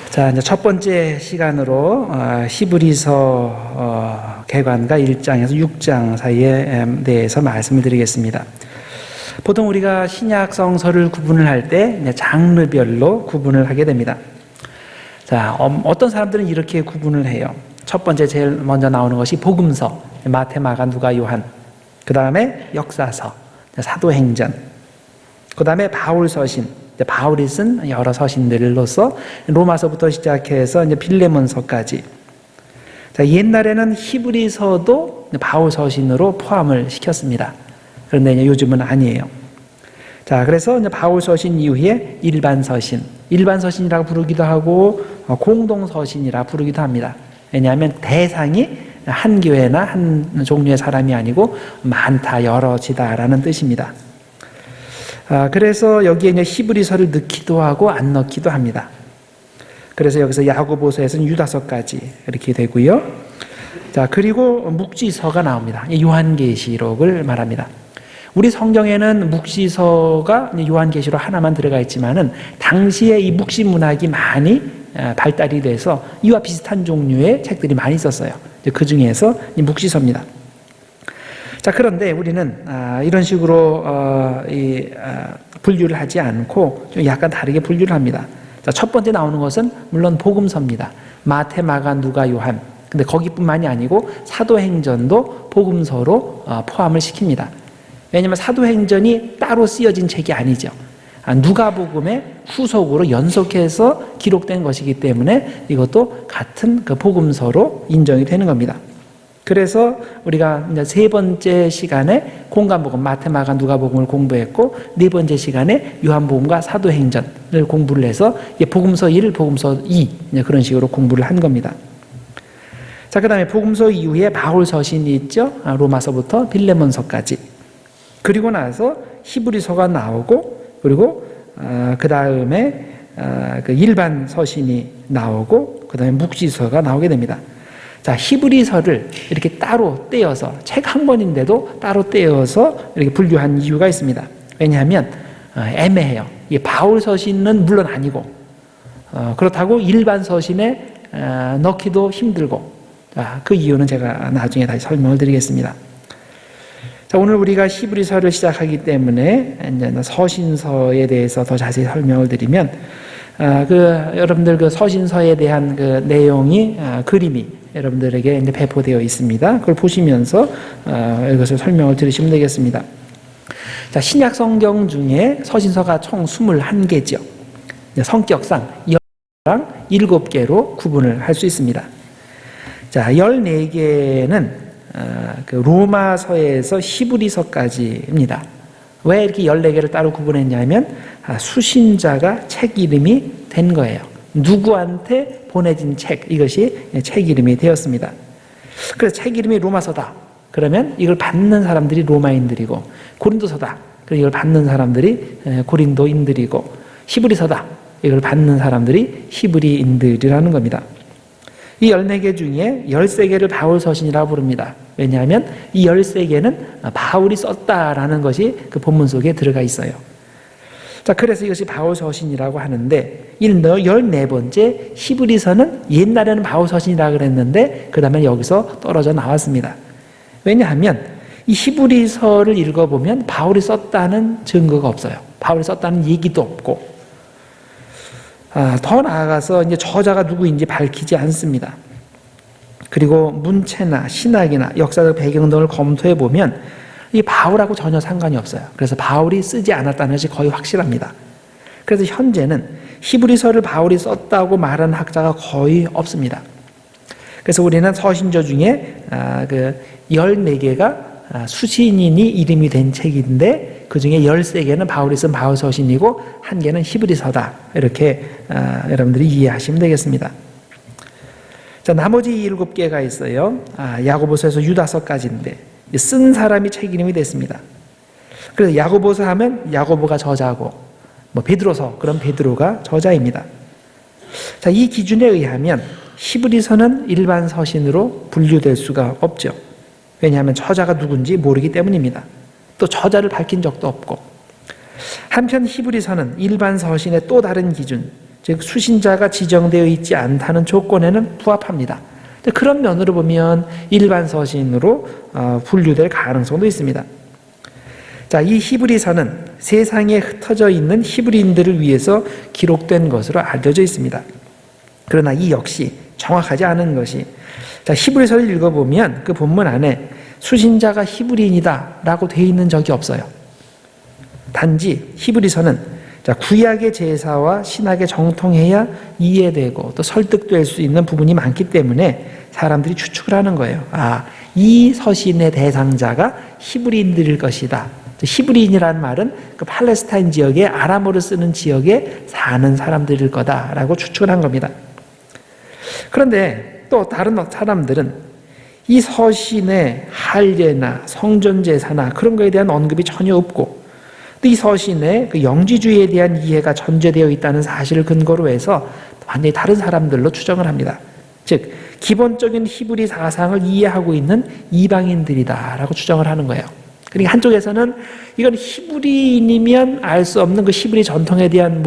자, 이제 첫 번째 시간으로 히브리서 개관과 1장에서 6장 사이에 대해서 말씀을 드리겠습니다. 보통 우리가 신약 성서를 구분을 할 때 장르별로 구분을 하게 됩니다. 자, 어떤 사람들은 이렇게 구분을 해요. 첫 번째 제일 먼저 나오는 것이 복음서, 마태, 마가, 누가, 요한. 그 다음에 역사서, 사도행전. 그 다음에 바울서신, 바울이 쓴 여러 서신들로서 로마서부터 시작해서 이제 빌레몬서까지. 자, 옛날에는 히브리서도 바울 서신으로 포함을 시켰습니다. 그런데 이제 요즘은 아니에요. 자, 그래서 이제 바울 서신 이후에 일반 서신이라고 부르기도 하고 공동 서신이라 부르기도 합니다. 왜냐하면 대상이 한 교회나 한 종류의 사람이 아니고 많다, 여럿이다라는 뜻입니다. 그래서 여기에 이제 히브리서를 넣기도 하고 안 넣기도 합니다. 그래서 여기서 야고보서에서는 유다서까지 이렇게 되고요. 자, 그리고 묵지서가 나옵니다. 요한계시록을 말합니다. 우리 성경에는 묵시서가 요한계시록 하나만 들어가 있지만은 당시에 이 묵시 문학이 많이 발달이 돼서 이와 비슷한 종류의 책들이 많이 있었어요. 그 중에서 이 묵시서입니다. 자, 그런데 우리는 이런 식으로 분류를 하지 않고 좀 약간 다르게 분류를 합니다. 자, 첫 번째 나오는 것은 물론 복음서입니다. 마태, 마가, 누가, 요한. 근데 거기뿐만이 아니고 사도행전도 복음서로 포함을 시킵니다. 왜냐하면 사도행전이 따로 쓰여진 책이 아니죠. 누가복음의 후속으로 연속해서 기록된 것이기 때문에 이것도 같은 그 복음서로 인정이 되는 겁니다. 그래서 우리가 이제 세 번째 시간에 공간복음, 마태, 마가, 누가복음을 공부했고, 네 번째 시간에 요한복음과 사도행전을 공부를 해서 복음서 1, 복음서 2 그런 식으로 공부를 한 겁니다. 자, 그 다음에 복음서 이후에 바울 서신이 있죠. 로마서부터 빌레몬서까지. 그리고 나서 히브리서가 나오고, 그리고 그 다음에 그 일반 서신이 나오고, 그 다음에 묵시서가 나오게 됩니다. 자, 히브리서를 이렇게 따로 떼어서 책 한 권인데도 따로 떼어서 이렇게 분류한 이유가 있습니다. 왜냐하면 애매해요. 이 바울 서신은 물론 아니고 그렇다고 일반 서신에 넣기도 힘들고, 그 이유는 제가 나중에 다시 설명을 드리겠습니다. 자, 오늘 우리가 히브리서를 시작하기 때문에 이제 서신서에 대해서 더 자세히 설명을 드리면, 여러분들 그 서신서에 대한 그 내용이 그림이 여러분들에게 이제 배포되어 있습니다. 그걸 보시면서 이것을 설명을 들으시면 되겠습니다. 자, 신약 성경 중에 서신서가 총 21개죠. 성격상 10개랑 7개로 구분을 할 수 있습니다. 자, 14개는 그 로마서에서 히브리서까지입니다. 왜 이렇게 14개를 따로 구분했냐면 수신자가 책 이름이 된 거예요. 누구한테 보내진 책, 이것이 책 이름이 되었습니다. 그래서 책 이름이 로마서다. 그러면 이걸 받는 사람들이 로마인들이고, 고린도서다. 그래서 이걸 받는 사람들이 고린도인들이고, 히브리서다. 이걸 받는 사람들이 히브리인들이라는 겁니다. 이 14개 중에 13개를 바울 서신이라고 부릅니다. 왜냐하면 이 13개는 바울이 썼다라는 것이 그 본문 속에 들어가 있어요. 자, 그래서 이것이 바울 서신이라고 하는데, 이 14번째 히브리서는 옛날에는 바울 서신이라고 그랬는데 그 다음에 여기서 떨어져 나왔습니다. 왜냐하면 이 히브리서를 읽어보면 바울이 썼다는 증거가 없어요. 바울이 썼다는 얘기도 없고, 더 나아가서 이제 저자가 누구인지 밝히지 않습니다. 그리고 문체나 신학이나 역사적 배경 등을 검토해 보면 이 바울하고 전혀 상관이 없어요. 그래서 바울이 쓰지 않았다는 것이 거의 확실합니다. 그래서 현재는 히브리서를 바울이 썼다고 말하는 학자가 거의 없습니다. 그래서 우리는 서신조 중에 그 14개가 수신인이 이름이 된 책인데, 그 중에 13개는 바울이 쓴 바울 서신이고 1개는 히브리서다. 이렇게 여러분들이 이해하시면 되겠습니다. 자, 나머지 7개가 있어요. 야고보서에서 유다서까지인데 쓴 사람이 책 이름이 됐습니다. 그래서 야고보서 하면 야고보가 저자고, 베드로서 그럼 베드로가 저자입니다. 자, 이 기준에 의하면 히브리서는 일반 서신으로 분류될 수가 없죠. 왜냐하면 저자가 누군지 모르기 때문입니다. 또 저자를 밝힌 적도 없고. 한편 히브리서는 일반 서신의 또 다른 기준, 즉 수신자가 지정되어 있지 않다는 조건에는 부합합니다. 그런 면으로 보면 일반 서신으로 분류될 가능성도 있습니다. 자, 이 히브리서는 세상에 흩어져 있는 히브리인들을 위해서 기록된 것으로 알려져 있습니다. 그러나 이 역시 정확하지 않은 것이, 자, 히브리서를 읽어보면 그 본문 안에 수신자가 히브리인이다 라고 되어 있는 적이 없어요. 단지 히브리서는 구약의 제사와 신학에 정통해야 이해되고 또 설득될 수 있는 부분이 많기 때문에 사람들이 추측을 하는 거예요. 이 서신의 대상자가 히브리인들일 것이다. 히브리인이라는 말은 그 팔레스타인 지역에 아람어를 쓰는 지역에 사는 사람들일 거다라고 추측을 한 겁니다. 그런데 또 다른 사람들은 이 서신의 할례나 성전 제사나 그런 거에 대한 언급이 전혀 없고, 또 이 서신에 그 영지주의에 대한 이해가 전제되어 있다는 사실을 근거로 해서 완전히 다른 사람들로 추정을 합니다. 즉 기본적인 히브리 사상을 이해하고 있는 이방인들이다라고 추정을 하는 거예요. 그러니까 한쪽에서는 이건 히브리인이면 알 수 없는 그 히브리 전통에 대한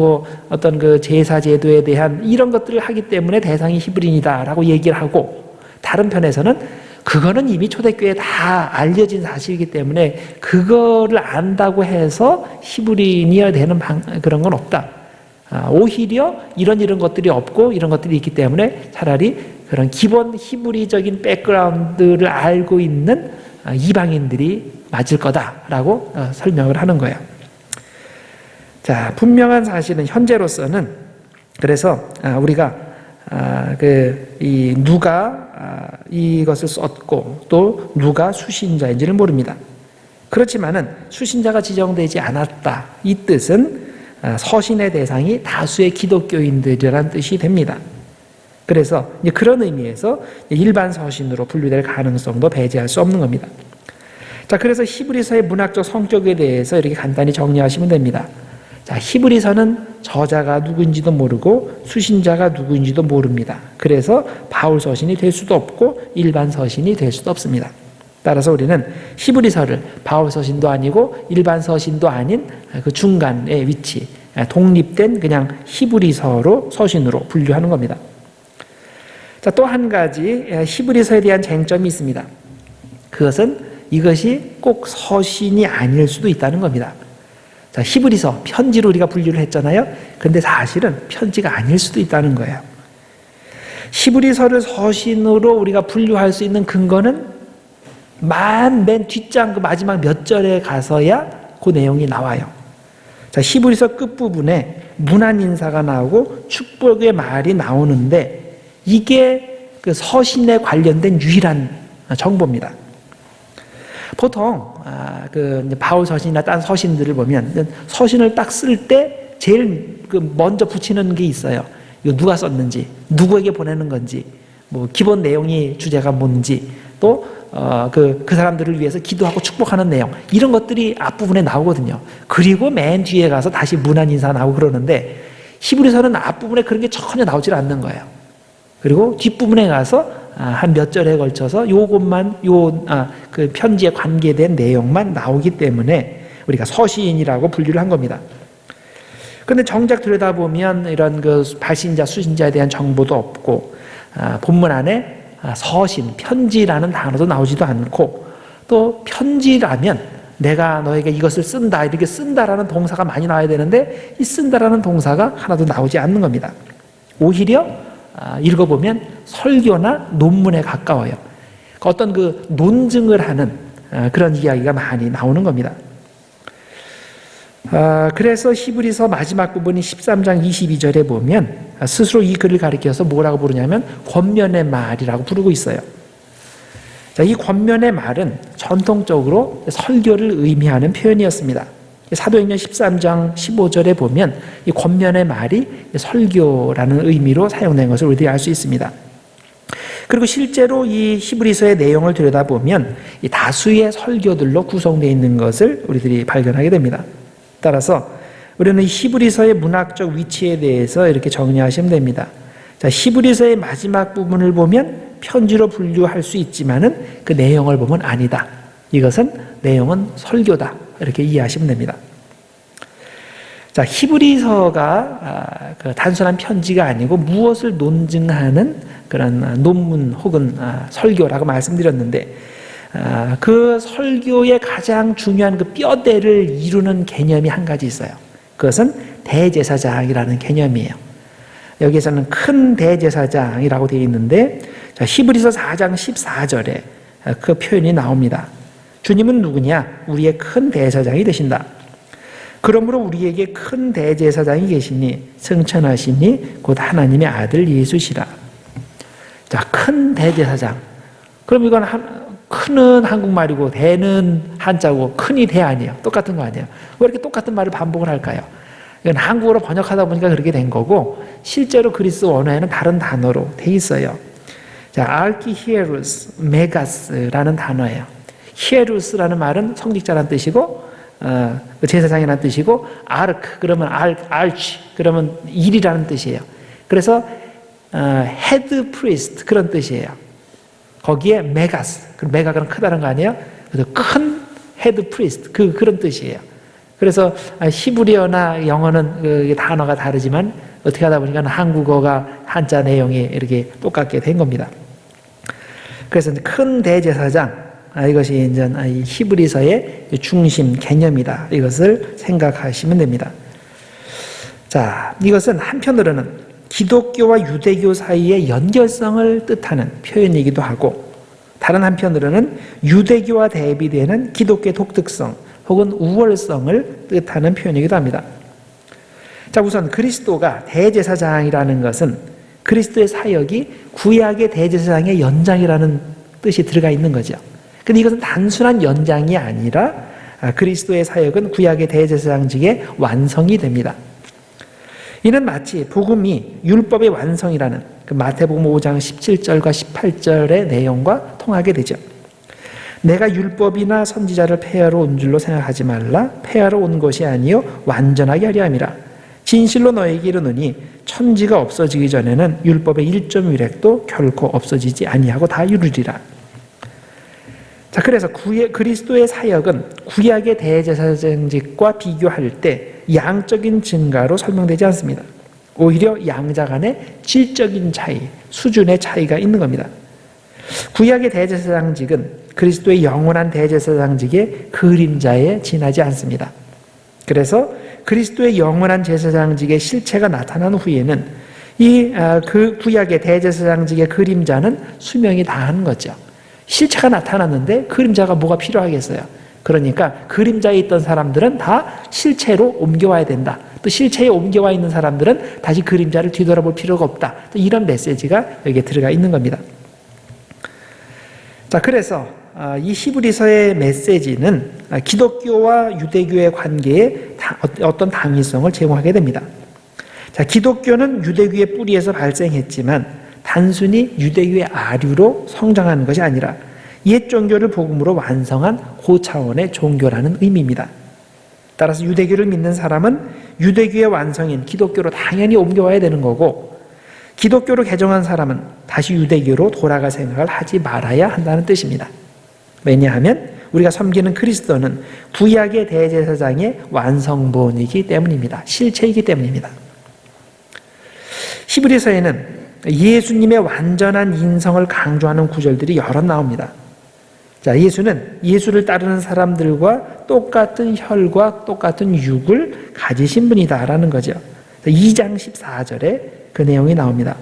어떤 그 제사 제도에 대한 이런 것들을 하기 때문에 대상이 히브리인이다라고 얘기를 하고, 다른 편에서는 그거는 이미 초대교회에 다 알려진 사실이기 때문에 그거를 안다고 해서 히브리인이어야 되는 그런 건 없다. 오히려 이런 것들이 없고 이런 것들이 있기 때문에 차라리 그런 기본 히브리적인 백그라운드를 알고 있는 이방인들이 맞을 거다라고 설명을 하는 거예요. 자, 분명한 사실은 현재로서는, 그래서 우리가 누가 이것을 썼고 또 누가 수신자인지를 모릅니다. 그렇지만은 수신자가 지정되지 않았다, 이 뜻은 서신의 대상이 다수의 기독교인들이라는 뜻이 됩니다. 그래서 그런 의미에서 일반 서신으로 분류될 가능성도 배제할 수 없는 겁니다. 자, 그래서 히브리서의 문학적 성격에 대해서 이렇게 간단히 정리하시면 됩니다. 자, 히브리서는 저자가 누구인지도 모르고 수신자가 누구인지도 모릅니다. 그래서 바울 서신이 될 수도 없고 일반 서신이 될 수도 없습니다. 따라서 우리는 히브리서를 바울 서신도 아니고 일반 서신도 아닌 그 중간의 위치, 독립된 그냥 히브리서로 서신으로 분류하는 겁니다. 자, 또 한 가지 히브리서에 대한 쟁점이 있습니다. 그것은 이것이 꼭 서신이 아닐 수도 있다는 겁니다. 자, 히브리서, 편지로 우리가 분류를 했잖아요. 근데 사실은 편지가 아닐 수도 있다는 거예요. 히브리서를 서신으로 우리가 분류할 수 있는 근거는 맨 뒷장 그 마지막 몇 절에 가서야 그 내용이 나와요. 자, 히브리서 끝부분에 문안 인사가 나오고 축복의 말이 나오는데 이게 그 서신에 관련된 유일한 정보입니다. 보통 바울 서신이나 다른 서신들을 보면 서신을 딱 쓸 때 제일 먼저 붙이는 게 있어요. 이거 누가 썼는지, 누구에게 보내는 건지, 기본 내용이 주제가 뭔지, 또 그 사람들을 위해서 기도하고 축복하는 내용, 이런 것들이 앞부분에 나오거든요. 그리고 맨 뒤에 가서 다시 문안 인사 나오고 그러는데 히브리서는 앞부분에 그런 게 전혀 나오질 않는 거예요. 그리고 뒷부분에 가서 한 몇 절에 걸쳐서 요것만 그 편지에 관계된 내용만 나오기 때문에 우리가 서신이라고 분류를 한 겁니다. 그런데 정작 들여다보면 이런 그 발신자, 수신자에 대한 정보도 없고 본문 안에 서신, 편지라는 단어도 나오지도 않고, 또 편지라면 내가 너에게 이것을 쓴다, 이렇게 쓴다라는 동사가 많이 나와야 되는데 이 쓴다라는 동사가 하나도 나오지 않는 겁니다. 오히려 읽어보면 설교나 논문에 가까워요. 어떤 그 논증을 하는 그런 이야기가 많이 나오는 겁니다. 그래서 히브리서 마지막 부분이 13장 22절에 보면 스스로 이 글을 가리켜서 뭐라고 부르냐면 권면의 말이라고 부르고 있어요. 자, 이 권면의 말은 전통적으로 설교를 의미하는 표현이었습니다. 사도행전 13장 15절에 보면 이 권면의 말이 설교라는 의미로 사용된 것을 우리들이 알 수 있습니다. 그리고 실제로 이 히브리서의 내용을 들여다보면 이 다수의 설교들로 구성되어 있는 것을 우리들이 발견하게 됩니다. 따라서 우리는 히브리서의 문학적 위치에 대해서 이렇게 정리하시면 됩니다. 자, 히브리서의 마지막 부분을 보면 편지로 분류할 수 있지만은 그 내용을 보면 아니다. 이것은 내용은 설교다. 이렇게 이해하시면 됩니다. 자, 히브리서가 그 단순한 편지가 아니고 무엇을 논증하는 그런 논문 혹은 설교라고 말씀드렸는데, 그 설교의 가장 중요한 그 뼈대를 이루는 개념이 한 가지 있어요. 그것은 대제사장이라는 개념이에요. 여기에서는 큰 대제사장이라고 되어 있는데, 히브리서 4장 14절에 그 표현이 나옵니다. 주님은 누구냐? 우리의 큰 대제사장이 되신다. 그러므로 우리에게 큰 대제사장이 계시니 승천하시니 곧 하나님의 아들 예수시라. 자, 큰 대제사장. 그럼 이건 큰은 한국말이고 대는 한자고 큰이 대 아니에요. 똑같은 거 아니에요. 왜 이렇게 똑같은 말을 반복을 할까요? 이건 한국어로 번역하다 보니까 그렇게 된 거고, 실제로 그리스 원어에는 다른 단어로 돼 있어요. 자, 알키히에루스 메가스라는 단어예요. 히에루스라는 말은 성직자라는 뜻이고, 제사장이라는 뜻이고, 아르크 그러면 알치 그러면 일이라는 뜻이에요. 그래서 헤드 프리스트 그런 뜻이에요. 거기에 메가스, 메가가 크다는 거 아니에요? 그래서 큰 헤드 프리스트 그런 뜻이에요. 그래서 히브리어나 영어는 그 단어가 다르지만 어떻게 하다 보니까 한국어가 한자 내용이 이렇게 똑같게 된 겁니다. 그래서 큰 대제사장, 이것이 이제 히브리서의 중심 개념이다. 이것을 생각하시면 됩니다. 자, 이것은 한편으로는 기독교와 유대교 사이의 연결성을 뜻하는 표현이기도 하고, 다른 한편으로는 유대교와 대비되는 기독교의 독특성 혹은 우월성을 뜻하는 표현이기도 합니다. 자, 우선 그리스도가 대제사장이라는 것은 그리스도의 사역이 구약의 대제사장의 연장이라는 뜻이 들어가 있는 거죠. 근데 이것은 단순한 연장이 아니라 그리스도의 사역은 구약의 대제사장직의 완성이 됩니다. 이는 마치 복음이 율법의 완성이라는 그 마태복음 5장 17절과 18절의 내용과 통하게 되죠. 내가 율법이나 선지자를 폐하러 온 줄로 생각하지 말라. 폐하러 온 것이 아니요 완전하게 하려 함이라. 진실로 너에게 이르노니 천지가 없어지기 전에는 율법의 1.1획도 결코 없어지지 아니하고 다 이루리라. 자, 그래서 그리스도의 사역은 구약의 대제사장직과 비교할 때 양적인 증가로 설명되지 않습니다. 오히려 양자 간의 질적인 차이, 수준의 차이가 있는 겁니다. 구약의 대제사장직은 그리스도의 영원한 대제사장직의 그림자에 지나지 않습니다. 그래서 그리스도의 영원한 제사장직의 실체가 나타난 후에는 그 구약의 대제사장직의 그림자는 수명이 다한 거죠. 실체가 나타났는데 그림자가 뭐가 필요하겠어요? 그러니까 그림자에 있던 사람들은 다 실체로 옮겨와야 된다. 또 실체에 옮겨와 있는 사람들은 다시 그림자를 뒤돌아볼 필요가 없다. 이런 메시지가 여기에 들어가 있는 겁니다. 자, 그래서 이 히브리서의 메시지는 기독교와 유대교의 관계에 어떤 당위성을 제공하게 됩니다. 자, 기독교는 유대교의 뿌리에서 발생했지만 단순히 유대교의 아류로 성장하는 것이 아니라 옛 종교를 복음으로 완성한 고차원의 종교라는 의미입니다. 따라서 유대교를 믿는 사람은 유대교의 완성인 기독교로 당연히 옮겨와야 되는 거고, 기독교로 개종한 사람은 다시 유대교로 돌아갈 생각을 하지 말아야 한다는 뜻입니다. 왜냐하면 우리가 섬기는 그리스도는 구약의 대제사장의 완성본이기 때문입니다. 실체이기 때문입니다. 히브리서에는 예수님의 완전한 인성을 강조하는 구절들이 여러 나옵니다. 자, 예수를 따르는 사람들과 똑같은 혈과 똑같은 육을 가지신 분이다라는 거죠. 2장 14절에 그 내용이 나옵니다.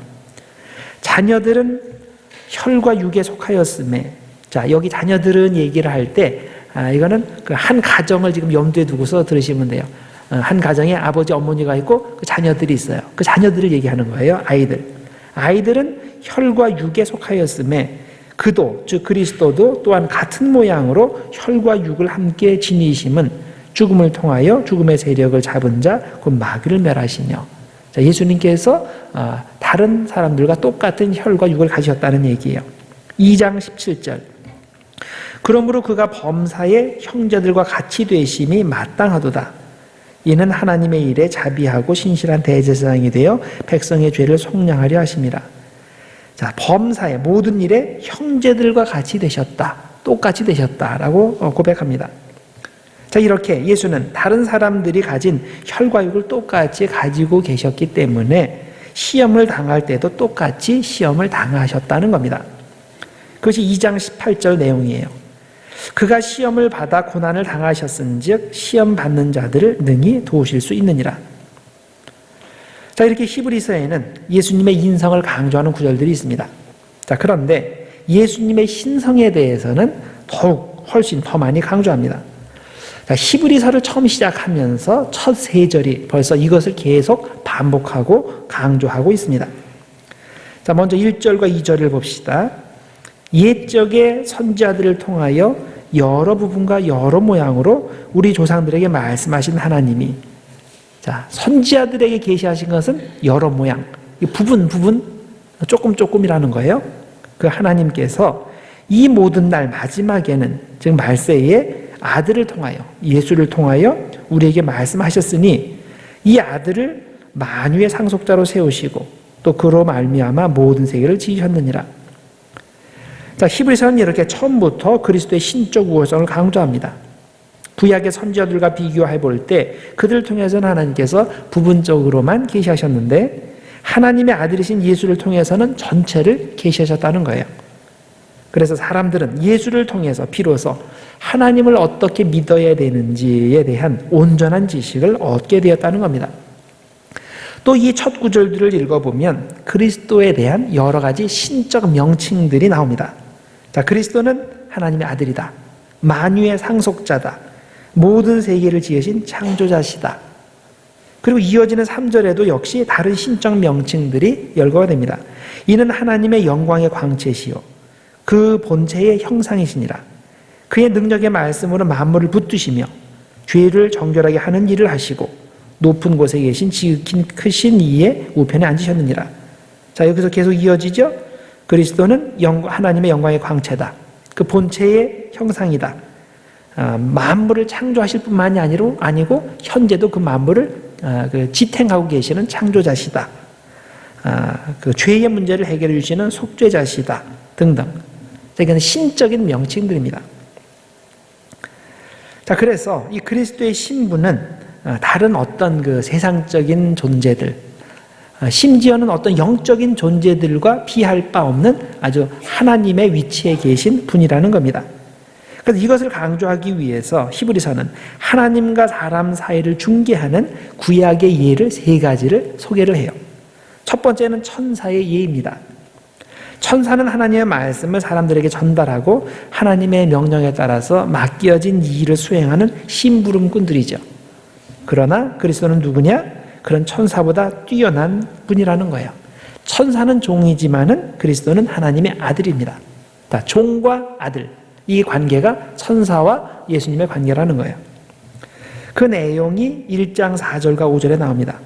자녀들은 혈과 육에 속하였음에, 자, 여기 자녀들은 얘기를 할 때 이거는 그 한 가정을 지금 염두에 두고서 들으시면 돼요. 한 가정에 아버지 어머니가 있고 그 자녀들이 있어요. 그 자녀들을 얘기하는 거예요. 아이들은 혈과 육에 속하였음에 그도, 즉 그리스도도 또한 같은 모양으로 혈과 육을 함께 지니심은 죽음을 통하여 죽음의 세력을 잡은 자 곧 마귀를 멸하시며. 자, 예수님께서 다른 사람들과 똑같은 혈과 육을 가지셨다는 얘기예요. 2장 17절. 그러므로 그가 범사의 형제들과 같이 되심이 마땅하도다. 이는 하나님의 일에 자비하고 신실한 대제사장이 되어 백성의 죄를 속량하려 하심이라. 자, 범사의 모든 일에 형제들과 같이 되셨다. 똑같이 되셨다라고 고백합니다. 자, 이렇게 예수는 다른 사람들이 가진 혈과육을 똑같이 가지고 계셨기 때문에 시험을 당할 때도 똑같이 시험을 당하셨다는 겁니다. 그것이 2장 18절 내용이에요. 그가 시험을 받아 고난을 당하셨은즉 시험 받는 자들을 능히 도우실 수 있느니라. 자, 이렇게 히브리서에는 예수님의 인성을 강조하는 구절들이 있습니다. 자, 그런데 예수님의 신성에 대해서는 더욱 훨씬 더 많이 강조합니다. 자, 히브리서를 처음 시작하면서 첫 세 절이 벌써 이것을 계속 반복하고 강조하고 있습니다. 자, 먼저 1절과 2절을 봅시다. 옛적의 선지자들을 통하여 여러 부분과 여러 모양으로 우리 조상들에게 말씀하신 하나님이, 자, 선지자들에게 계시하신 것은 여러 모양, 부분 조금이라는 거예요. 그 하나님께서 이 모든 날 마지막에는, 즉 말세에 아들을 통하여, 예수를 통하여 우리에게 말씀하셨으니 이 아들을 만유의 상속자로 세우시고 또 그로 말미암아 모든 세계를 지으셨느니라. 자, 히브리서는 이렇게 처음부터 그리스도의 신적 우월성을 강조합니다. 구약의 선지자들과 비교해 볼 때 그들을 통해서는 하나님께서 부분적으로만 계시하셨는데 하나님의 아들이신 예수를 통해서는 전체를 계시하셨다는 거예요. 그래서 사람들은 예수를 통해서 비로소 하나님을 어떻게 믿어야 되는지에 대한 온전한 지식을 얻게 되었다는 겁니다. 또 이 첫 구절들을 읽어보면 그리스도에 대한 여러 가지 신적 명칭들이 나옵니다. 자, 그리스도는 하나님의 아들이다. 만유의 상속자다. 모든 세계를 지으신 창조자시다. 그리고 이어지는 3절에도 역시 다른 신적 명칭들이 열거가 됩니다. 이는 하나님의 영광의 광채시요 그 본체의 형상이시니라. 그의 능력의 말씀으로 만물을 붙드시며 죄를 정결하게 하는 일을 하시고 높은 곳에 계신 지극히 크신 이의 우편에 앉으셨느니라. 자, 여기서 계속 이어지죠. 그리스도는 하나님의 영광의 광채다. 그 본체의 형상이다. 만물을 창조하실 뿐만이 아니고 현재도 그 만물을 지탱하고 계시는 창조자시다. 그 죄의 문제를 해결해 주시는 속죄자시다. 등등. 이건 신적인 명칭들입니다. 자, 그래서 이 그리스도의 신분은 다른 어떤 그 세상적인 존재들, 심지어는 어떤 영적인 존재들과 비할 바 없는 아주 하나님의 위치에 계신 분이라는 겁니다. 그래서 이것을 강조하기 위해서 히브리서는 하나님과 사람 사이를 중개하는 구약의 예를 세 가지를 소개를 해요. 첫 번째는 천사의 예입니다. 천사는 하나님의 말씀을 사람들에게 전달하고 하나님의 명령에 따라서 맡겨진 이 일을 수행하는 심부름꾼들이죠. 그러나 그리스도는 누구냐? 그런 천사보다 뛰어난 분이라는 거예요. 천사는 종이지만은 그리스도는 하나님의 아들입니다. 종과 아들, 이 관계가 천사와 예수님의 관계라는 거예요. 그 내용이 1장 4절과 5절에 나옵니다.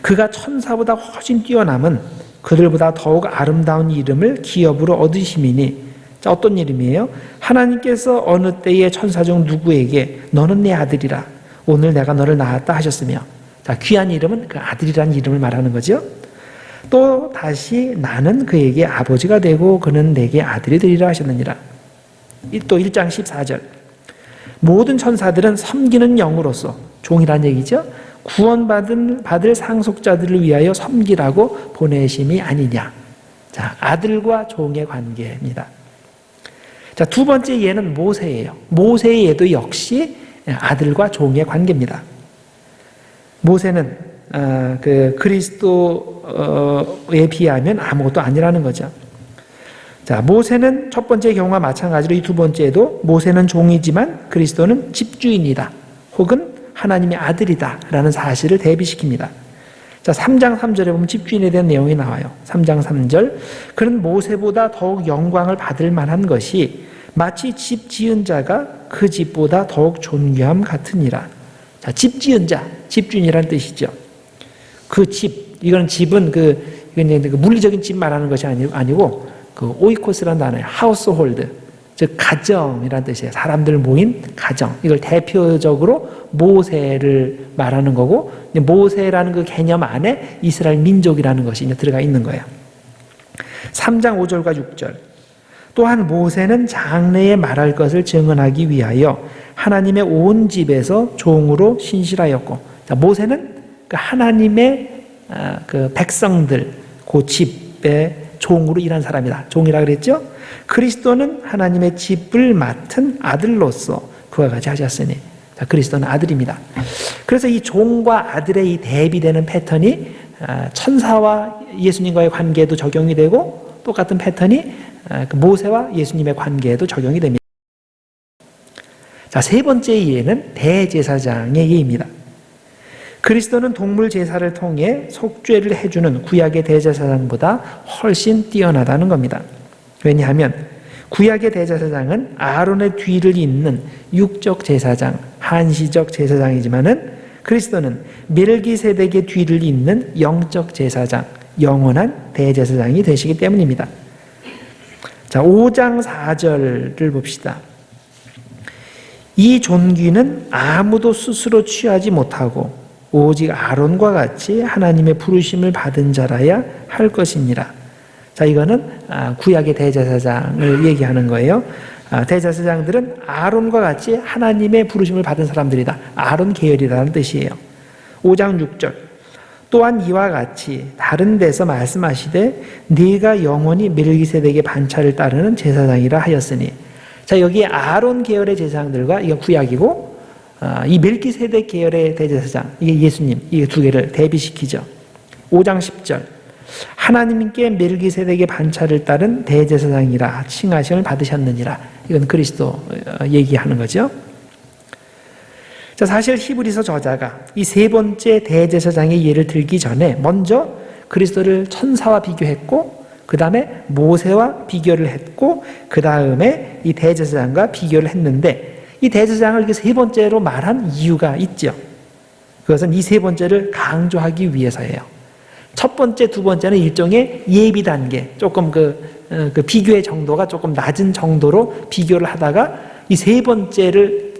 그가 천사보다 훨씬 뛰어남은 그들보다 더욱 아름다운 이름을 기업으로 얻으심이니, 자, 어떤 이름이에요? 하나님께서 어느 때에 천사 중 누구에게 너는 내 아들이라 오늘 내가 너를 낳았다 하셨으며, 자, 귀한 이름은 그 아들이라는 이름을 말하는 거죠. 또 다시 나는 그에게 아버지가 되고 그는 내게 아들이 되리라 하셨느니라. 또 1장 14절 모든 천사들은 섬기는 영으로서, 종이란 얘기죠, 구원받을 상속자들을 위하여 섬기라고 보내심이 아니냐. 자, 아들과 종의 관계입니다. 자, 두 번째 예는 모세예요. 모세의 예도 역시 아들과 종의 관계입니다. 모세는 그 그리스도에 비하면 아무것도 아니라는 거죠. 자, 모세는 첫 번째 경우와 마찬가지로 이 두 번째에도 모세는 종이지만 그리스도는 집주인이다. 혹은 하나님의 아들이다 라는 사실을 대비시킵니다. 자, 3장 3절에 보면 집주인에 대한 내용이 나와요. 3장 3절 그는 모세보다 더욱 영광을 받을 만한 것이 마치 집 지은 자가 그 집보다 더욱 존귀함 같으니라. 자, 집 지은 자, 집주인이라는 뜻이죠. 그 집, 이건 집은 이건 물리적인 집 말하는 것이 아니고 그 오이코스라는 단어예요. 하우스홀드, 즉 가정이라는 뜻이에요. 사람들 모인 가정. 이걸 대표적으로 모세를 말하는 거고, 모세라는 그 개념 안에 이스라엘 민족이라는 것이 이제 들어가 있는 거예요. 3장 5절과 6절 또한 모세는 장래에 말할 것을 증언하기 위하여 하나님의 온 집에서 종으로 신실하였고, 자, 모세는 그 하나님의 그 백성들, 그 집의 종으로 일한 사람이다. 종이라 그랬죠? 그리스도는 하나님의 집을 맡은 아들로서 그와 같이 하셨으니, 자, 그리스도는 아들입니다. 그래서 이 종과 아들의 이 대비되는 패턴이 천사와 예수님과의 관계에도 적용이 되고, 똑같은 패턴이 그 모세와 예수님의 관계에도 적용이 됩니다. 자, 세 번째 예는 대제사장의 예입니다. 그리스도는 동물 제사를 통해 속죄를 해주는 구약의 대제사장보다 훨씬 뛰어나다는 겁니다. 왜냐하면 구약의 대제사장은 아론의 뒤를 잇는 육적 제사장, 한시적 제사장이지만은 그리스도는 멜기세덱의 뒤를 잇는 영적 제사장, 영원한 대제사장이 되시기 때문입니다. 자, 5장 4절을 봅시다. 이 존귀는 아무도 스스로 취하지 못하고 오직 아론과 같이 하나님의 부르심을 받은 자라야 할 것이니라. 자, 이거는 구약의 대제사장을 얘기하는 거예요. 대제사장들은 아론과 같이 하나님의 부르심을 받은 사람들이다. 아론 계열이라는 뜻이에요. 5장 6절. 또한 이와 같이 다른 데서 말씀하시되 네가 영원히 멜기세덱의 반차를 따르는 제사장이라 하였으니. 자, 여기 아론 계열의 제사장들과 이건 구약이고, 이 멜기세덱 계열의 대제사장, 이게 예수님, 이게 두 개를 대비시키죠. 5장 10절. 하나님께 멜기세덱의 반차를 따른 대제사장이라 칭하심을 받으셨느니라. 이건 그리스도 얘기하는 거죠. 자, 사실 히브리서 저자가 이 세 번째 대제사장의 예를 들기 전에 먼저 그리스도를 천사와 비교했고, 그 다음에 모세와 비교를 했고, 그 다음에 이 대제사장과 비교를 했는데, 이 대제사장을 이렇게 세 번째로 말한 이유가 있죠. 그것은 이 세 번째를 강조하기 위해서예요. 첫 번째, 두 번째는 일종의 예비 단계, 조금 그 비교의 정도가 조금 낮은 정도로 비교를 하다가 이 세 번째를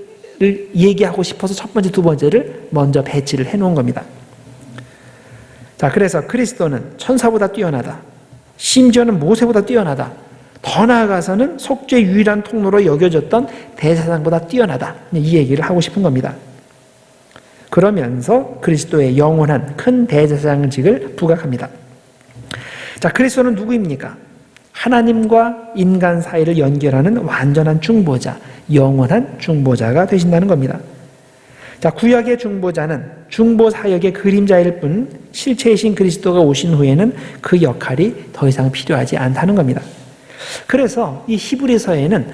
얘기하고 싶어서 첫 번째, 두 번째를 먼저 배치를 해놓은 겁니다. 자, 그래서 그리스도는 천사보다 뛰어나다. 심지어는 모세보다 뛰어나다. 더 나아가서는 속죄 유일한 통로로 여겨졌던 대제사장보다 뛰어나다. 이 얘기를 하고 싶은 겁니다. 그러면서 그리스도의 영원한 큰 대제사장직을 부각합니다. 자, 그리스도는 누구입니까? 하나님과 인간 사이를 연결하는 완전한 중보자, 영원한 중보자가 되신다는 겁니다. 자, 구약의 중보자는 중보 사역의 그림자일 뿐 실체이신 그리스도가 오신 후에는 그 역할이 더 이상 필요하지 않다는 겁니다. 그래서 이 히브리서에는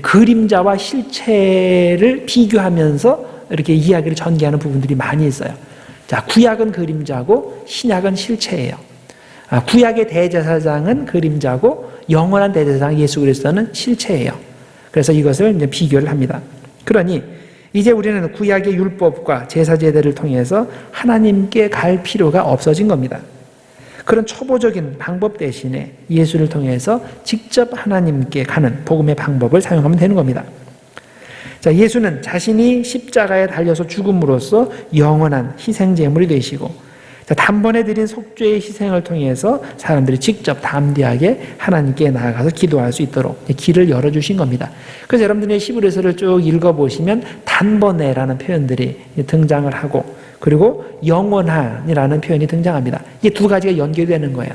그림자와 실체를 비교하면서 이렇게 이야기를 전개하는 부분들이 많이 있어요. 자, 구약은 그림자고 신약은 실체예요. 구약의 대제사장은 그림자고 영원한 대제사장 예수 그리스도는 실체예요. 그래서 이것을 이제 비교를 합니다. 그러니 이제 우리는 구약의 율법과 제사제대를 통해서 하나님께 갈 필요가 없어진 겁니다. 그런 초보적인 방법 대신에 예수를 통해서 직접 하나님께 가는 복음의 방법을 사용하면 되는 겁니다. 자, 예수는 자신이 십자가에 달려서 죽음으로써 영원한 희생제물이 되시고, 자, 단번에 드린 속죄의 희생을 통해서 사람들이 직접 담대하게 하나님께 나아가서 기도할 수 있도록 길을 열어주신 겁니다. 그래서 여러분들이 히브리서를 쭉 읽어보시면 단번에라는 표현들이 등장을 하고, 그리고 영원한이라는 표현이 등장합니다. 이게 두 가지가 연결되는 거예요.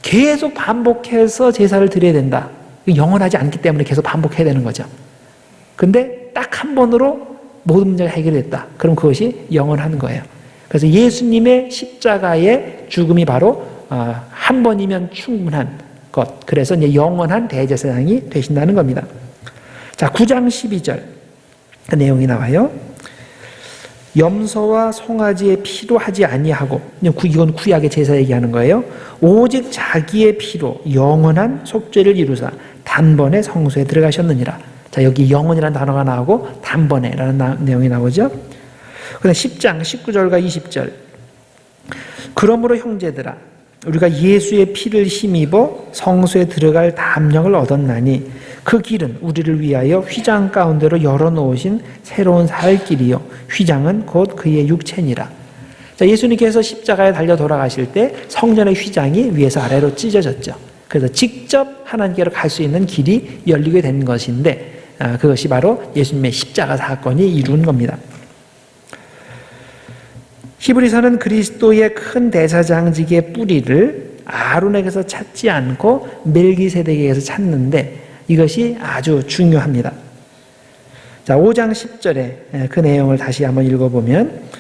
계속 반복해서 제사를 드려야 된다. 영원하지 않기 때문에 계속 반복해야 되는 거죠. 근데 딱 한 번으로 모든 문제가 해결됐다. 그럼 그것이 영원한 거예요. 그래서 예수님의 십자가의 죽음이 바로 한 번이면 충분한 것. 그래서 이제 영원한 대제사장이 되신다는 겁니다. 자, 9장 12절 그 내용이 나와요. 염소와 송아지의 피로 하지 아니하고, 이건 구약의 제사 얘기하는 거예요. 오직 자기의 피로 영원한 속죄를 이루사 단번에 성소에 들어가셨느니라. 자, 여기 영원이라는 단어가 나오고 단번에라는 내용이 나오죠. 그다음 10장 19절과 20절. 그러므로 형제들아, 우리가 예수의 피를 힘입어 성소에 들어갈 담력을 얻었나니 그 길은 우리를 위하여 휘장 가운데로 열어놓으신 새로운 살 길이요 휘장은 곧 그의 육체니라. 자, 예수님께서 십자가에 달려 돌아가실 때 성전의 휘장이 위에서 아래로 찢어졌죠. 그래서 직접 하나님께로 갈 수 있는 길이 열리게 된 것인데, 그것이 바로 예수님의 십자가 사건이 이룬 겁니다. 히브리서는 그리스도의 큰 대제사장직의 뿌리를 아론에게서 찾지 않고 멜기세덱에게서 찾는데 이것이 아주 중요합니다. 자, 5장 10절에 그 내용을 다시 한번 읽어보면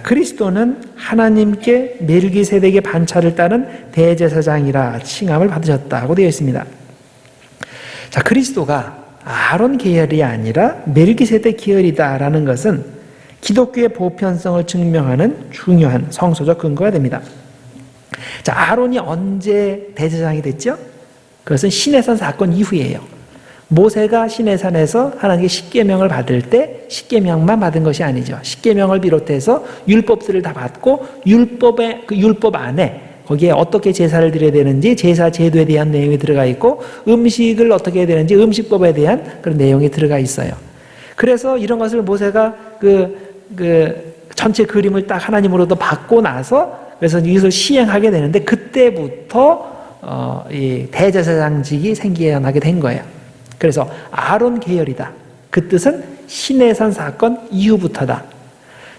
그리스도는 하나님께 멜기세덱의 반차를 따른 대제사장이라 칭함을 받으셨다고 되어 있습니다. 자, 그리스도가 아론 계열이 아니라 멜기세덱 계열이다라는 것은 기독교의 보편성을 증명하는 중요한 성서적 근거가 됩니다. 자, 아론이 언제 대제사장이 됐죠? 그것은 시내산 사건 이후예요. 모세가 시내산에서 하나님께 십계명을 받을 때 십계명만 받은 것이 아니죠. 십계명을 비롯해서 율법들을 다 받고 그 율법 안에 거기에 어떻게 제사를 드려야 되는지 제사 제도에 대한 내용이 들어가 있고 음식을 어떻게 해야 되는지 음식법에 대한 그런 내용이 들어가 있어요. 그래서 이런 것을 모세가 그 전체 그림을 딱 하나님으로부터 받고 나서 그래서 이것을 시행하게 되는데 그때부터 이 대제사장직이 생겨나게 된 거예요. 그래서 아론 계열이다. 그 뜻은 시내산 사건 이후부터다.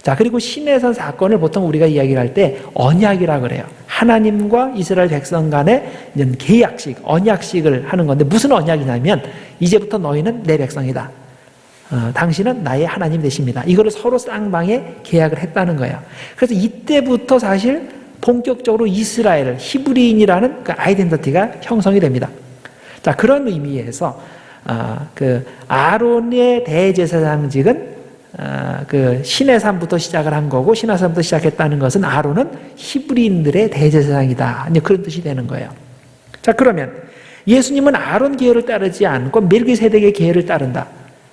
자, 그리고 시내산 사건을 보통 우리가 이야기를 할 때 언약이라 그래요. 하나님과 이스라엘 백성 간의 계약식, 언약식을 하는 건데 무슨 언약이냐면 이제부터 너희는 내 백성이다. 당신은 나의 하나님 되십니다. 이거를 서로 쌍방에 계약을 했다는 거예요. 그래서 이때부터 사실 본격적으로 이스라엘, 히브리인이라는 그 아이덴티티가 형성이 됩니다. 자, 그런 의미에서 그 아론의 대제사장직은 그 시내산부터 시작을 한 거고 시내산부터 시작했다는 것은 아론은 히브리인들의 대제사장이다. 이제 그런 뜻이 되는 거예요. 자, 그러면 예수님은 아론 계열을 따르지 않고 멜기세덱의 계열을 따른다.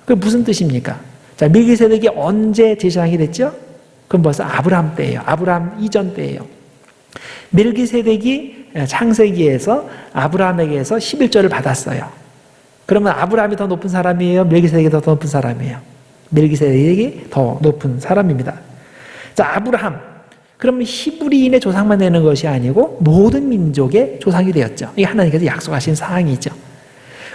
그게 무슨 뜻입니까? 자, 멜기세덱이 언제 제사장이 됐죠? 그건 벌써 아브라함 때예요. 아브라함 이전 때예요. 멜기세덱이 창세기에서 아브라함에게서 11조를 받았어요. 그러면 아브라함이 더 높은 사람이에요? 멜기세덱이 더 높은 사람이에요? 멜기세덱이 더 높은 사람입니다. 자, 아브라함. 그러면 히브리인의 조상만 되는 것이 아니고 모든 민족의 조상이 되었죠. 이게 하나님께서 약속하신 사항이죠.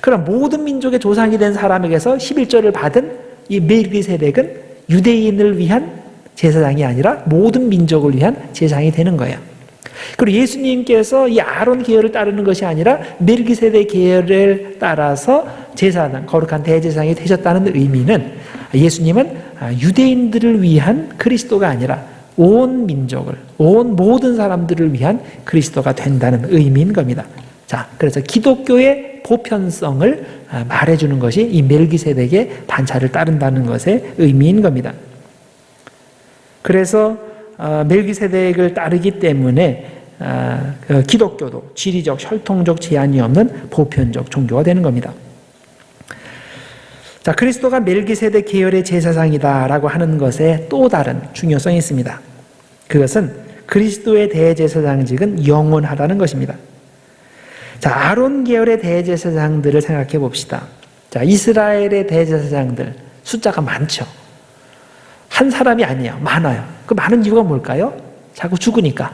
그럼 모든 민족의 조상이 된 사람에게서 11조를 받은 이 멜기세덱은 유대인을 위한 제사장이 아니라 모든 민족을 위한 제사장이 되는 거예요. 그리고 예수님께서 이 아론 계열을 따르는 것이 아니라 멜기세덱 계열을 따라서 제사장, 거룩한 대제사장이 되셨다는 의미는 예수님은 유대인들을 위한 그리스도가 아니라 온 민족을, 온 모든 사람들을 위한 그리스도가 된다는 의미인 겁니다. 자, 그래서 기독교의 보편성을 말해주는 것이 이 멜기세덱의 반차를 따른다는 것의 의미인 겁니다. 그래서 멜기세덱을 따르기 때문에 기독교도 지리적, 혈통적 제한이 없는 보편적 종교가 되는 겁니다. 자, 그리스도가 멜기세덱 계열의 제사장이다라고 하는 것에 또 다른 중요성이 있습니다. 그것은 그리스도의 대제사장직은 영원하다는 것입니다. 자, 아론 계열의 대제사장들을 생각해 봅시다. 자, 이스라엘의 대제사장들 숫자가 많죠. 한 사람이 아니에요. 많아요. 그 많은 이유가 뭘까요? 자꾸 죽으니까.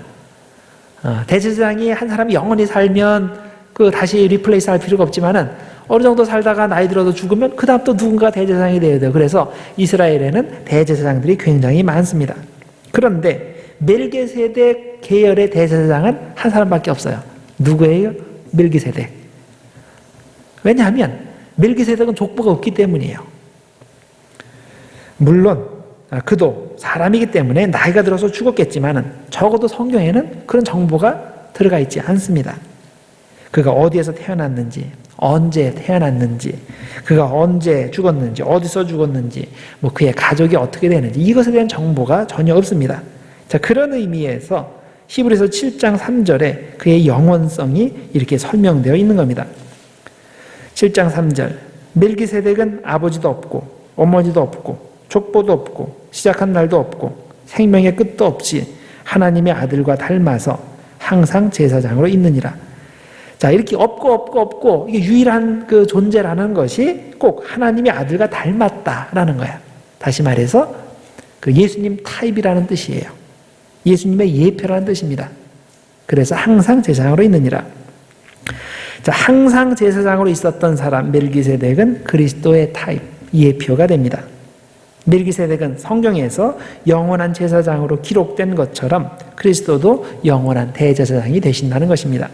대제사장이 한 사람이 영원히 살면 그 다시 리플레이스 할 필요가 없지만은 어느 정도 살다가 나이 들어서 죽으면 그 다음 또 누군가 대제사장이 돼야 돼요. 그래서 이스라엘에는 대제사장들이 굉장히 많습니다. 그런데 멜기세덱 계열의 대제사장은 한 사람밖에 없어요. 누구예요? 멜기세덱. 왜냐하면 멜기세덱은 족보가 없기 때문이에요. 물론 그도 사람이기 때문에 나이가 들어서 죽었겠지만은 적어도 성경에는 그런 정보가 들어가 있지 않습니다. 그가 어디에서 태어났는지, 언제 태어났는지, 그가 언제 죽었는지, 어디서 죽었는지, 뭐 그의 가족이 어떻게 되는지 이것에 대한 정보가 전혀 없습니다. 자, 그런 의미에서 히브리서 7장 3절에 그의 영원성이 이렇게 설명되어 있는 겁니다. 7장 3절 멜기세덱은 아버지도 없고 어머니도 없고 족보도 없고 시작한 날도 없고 생명의 끝도 없이 하나님의 아들과 닮아서 항상 제사장으로 있느니라. 자, 이렇게 없고 이게 유일한 그 존재라는 것이 꼭 하나님의 아들과 닮았다라는 거야. 다시 말해서 그 예수님 타입이라는 뜻이에요. 예수님의 예표라는 뜻입니다. 그래서 항상 제사장으로 있느니라. 자, 항상 제사장으로 있었던 사람 멜기세덱은 그리스도의 타입, 예표가 됩니다. 멜기세덱은 성경에서 영원한 제사장으로 기록된 것처럼 그리스도도 영원한 대제사장이 되신다는 것입니다.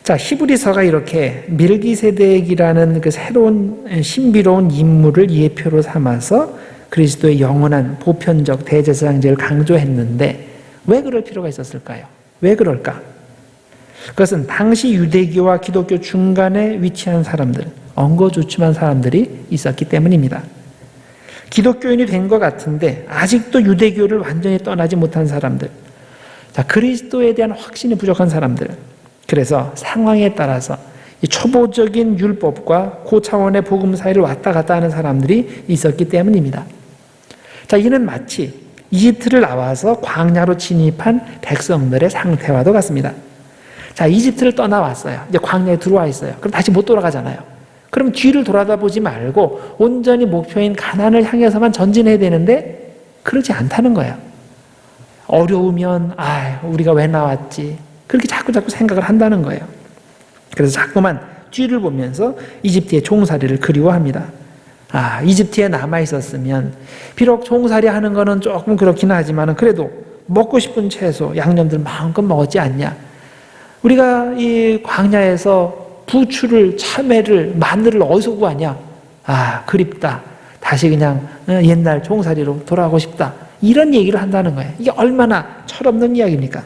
자, 히브리서가 이렇게 멜기세덱이라는 그 새로운 신비로운 인물을 예표로 삼아서 그리스도의 영원한 보편적 대제사장제를 강조했는데 왜 그럴 필요가 있었을까요? 왜 그럴까? 그것은 당시 유대교와 기독교 중간에 위치한 사람들, 엉거주춤한 사람들이 있었기 때문입니다. 기독교인이 된 것 같은데 아직도 유대교를 완전히 떠나지 못한 사람들, 자, 그리스도에 대한 확신이 부족한 사람들, 그래서 상황에 따라서 이 초보적인 율법과 고차원의 복음 사이를 왔다 갔다 하는 사람들이 있었기 때문입니다. 자, 이는 마치 이집트를 나와서 광야로 진입한 백성들의 상태와도 같습니다. 자, 이집트를 떠나왔어요. 이제 광야에 들어와 있어요. 그럼 다시 못 돌아가잖아요. 그럼 뒤를 돌아다보지 말고 온전히 목표인 가나안을 향해서만 전진해야 되는데 그러지 않다는 거예요. 어려우면 우리가 왜 나왔지? 그렇게 자꾸 생각을 한다는 거예요. 그래서 자꾸만 뒤를 보면서 이집트의 종살이를 그리워합니다. 이집트에 남아있었으면 비록 종살이 하는 거는 조금 그렇긴 하지만 그래도 먹고 싶은 채소, 양념들 마음껏 먹었지 않냐? 우리가 이 광야에서 부추를, 참외를, 마늘을 어디서 구하냐? 그립다. 다시 그냥 옛날 종살이로 돌아가고 싶다. 이런 얘기를 한다는 거예요. 이게 얼마나 철없는 이야기입니까?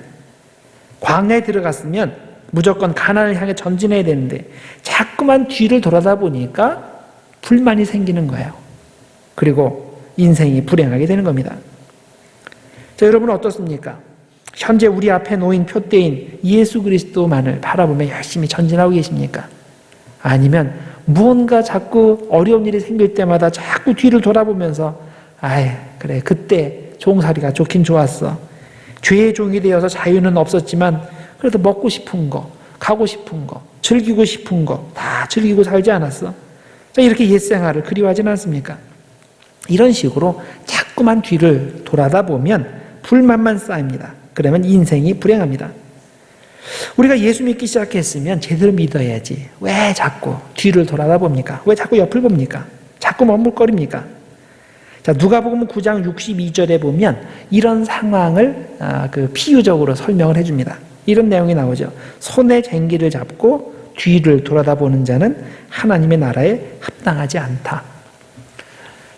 광야에 들어갔으면 무조건 가나안을 향해 전진해야 되는데 자꾸만 뒤를 돌아다 보니까 불만이 생기는 거예요. 그리고 인생이 불행하게 되는 겁니다. 자, 여러분은 어떻습니까? 현재 우리 앞에 놓인 표대인 예수 그리스도만을 바라보며 열심히 전진하고 계십니까? 아니면 무언가 자꾸 어려운 일이 생길 때마다 자꾸 뒤를 돌아보면서 그래 그때 종살이가 좋긴 좋았어. 죄의 종이 되어서 자유는 없었지만 그래도 먹고 싶은 거, 가고 싶은 거, 즐기고 싶은 거 다 즐기고 살지 않았어? 자, 이렇게 옛생활을 그리워하진 않습니까? 이런 식으로 자꾸만 뒤를 돌아다 보면 불만만 쌓입니다. 그러면 인생이 불행합니다. 우리가 예수 믿기 시작했으면 제대로 믿어야지. 왜 자꾸 뒤를 돌아다 봅니까? 왜 자꾸 옆을 봅니까? 자꾸 머뭇거립니까? 자, 누가복음 9장 62절에 보면 이런 상황을 비유적으로 설명을 해줍니다. 이런 내용이 나오죠. 손에 쟁기를 잡고 뒤를 돌아다 보는 자는 하나님의 나라에 합당하지 않다.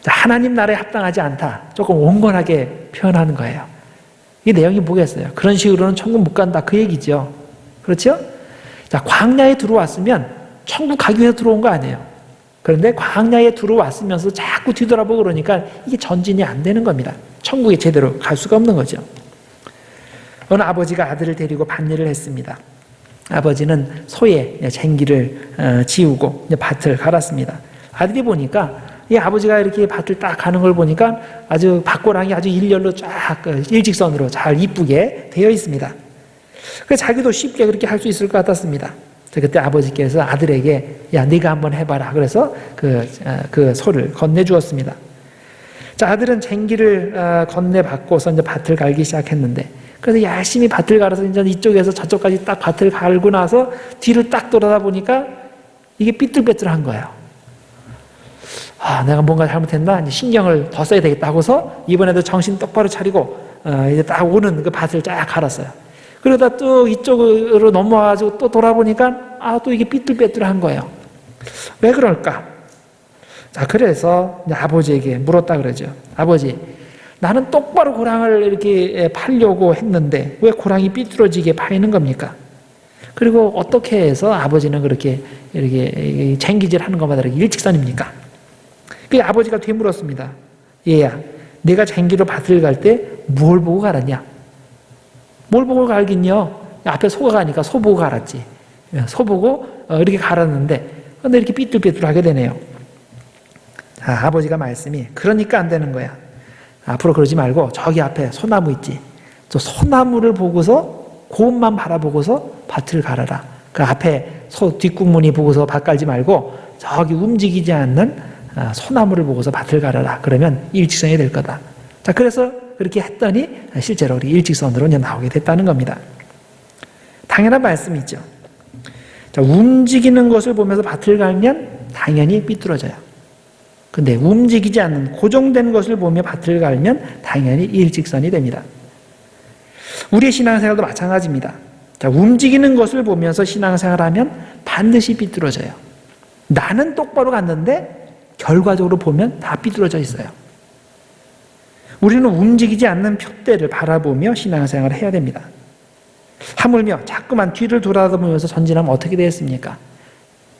자, 하나님 나라에 합당하지 않다. 조금 온건하게 표현하는 거예요. 이 내용이 뭐겠어요? 그런 식으로는 천국 못 간다. 그 얘기죠. 그렇죠? 자, 광야에 들어왔으면 천국 가기 위해서 들어온 거 아니에요. 그런데 광야에 들어왔으면서 자꾸 뒤돌아보고 그러니까 이게 전진이 안 되는 겁니다. 천국에 제대로 갈 수가 없는 거죠. 어느 아버지가 아들을 데리고 밭일을 했습니다. 아버지는 소에 쟁기를 지우고 밭을 갈았습니다. 아들이 보니까 이 아버지가 이렇게 밭을 딱 가는 걸 보니까 아주 밭고랑이 아주 일렬로 쫙 일직선으로 잘 이쁘게 되어 있습니다. 그래서 자기도 쉽게 그렇게 할 수 있을 것 같았습니다. 그때 아버지께서 아들에게 네가 한번 해봐라. 그래서 그 소를 건네주었습니다. 자, 아들은 쟁기를 건네받고서 이제 밭을 갈기 시작했는데 그래서 열심히 밭을 갈아서 이제 이쪽에서 저쪽까지 딱 밭을 갈고 나서 뒤를 딱 돌아다 보니까 이게 삐뚤빼뚤한 거예요. 내가 뭔가 잘못했나? 이제 신경을 더 써야 되겠다 하고서 이번에도 정신 똑바로 차리고 이제 딱 오는 그 밭을 쫙 갈았어요. 그러다 또 이쪽으로 넘어와가지고 또 돌아보니까 또 이게 삐뚤빼뚤한 거예요. 왜 그럴까? 자, 그래서 이제 아버지에게 물었다 그러죠. 아버지, 나는 똑바로 고랑을 이렇게 파려고 했는데 왜 고랑이 삐뚤어지게 파이는 겁니까? 그리고 어떻게 해서 아버지는 그렇게 이렇게 쟁기질 하는 것마다 이렇게 일직선입니까? 그 아버지가 되물었습니다. 얘야, 내가 쟁기로 밭을 갈 때 뭘 보고 갈았냐? 뭘 보고 갈긴요? 앞에 소가 가니까 소 보고 갈았지. 소 보고 이렇게 갈았는데 근데 이렇게 삐뚤삐뚤하게 되네요. 자, 아버지가 말씀이 그러니까 안 되는 거야. 앞으로 그러지 말고 저기 앞에 소나무 있지. 저 소나무를 보고서 그것만 바라보고서 밭을 갈아라. 그 앞에 소 뒷국무늬 보고서 밭 갈지 말고 저기 움직이지 않는 소나무를 보고서 밭을 갈아라. 그러면 일직선이 될 거다. 자, 그래서 그렇게 했더니 실제로 우리 일직선으로 이제 나오게 됐다는 겁니다. 당연한 말씀이죠. 자, 움직이는 것을 보면서 밭을 갈면 당연히 삐뚤어져요. 근데 움직이지 않는 고정된 것을 보며 밭을 갈면 당연히 일직선이 됩니다. 우리의 신앙생활도 마찬가지입니다. 자, 움직이는 것을 보면서 신앙생활하면 반드시 삐뚤어져요. 나는 똑바로 갔는데 결과적으로 보면 다 삐뚤어져 있어요. 우리는 움직이지 않는 표대를 바라보며 신앙생활을 해야 됩니다. 하물며 자꾸만 뒤를 돌아보면서 전진하면 어떻게 되겠습니까?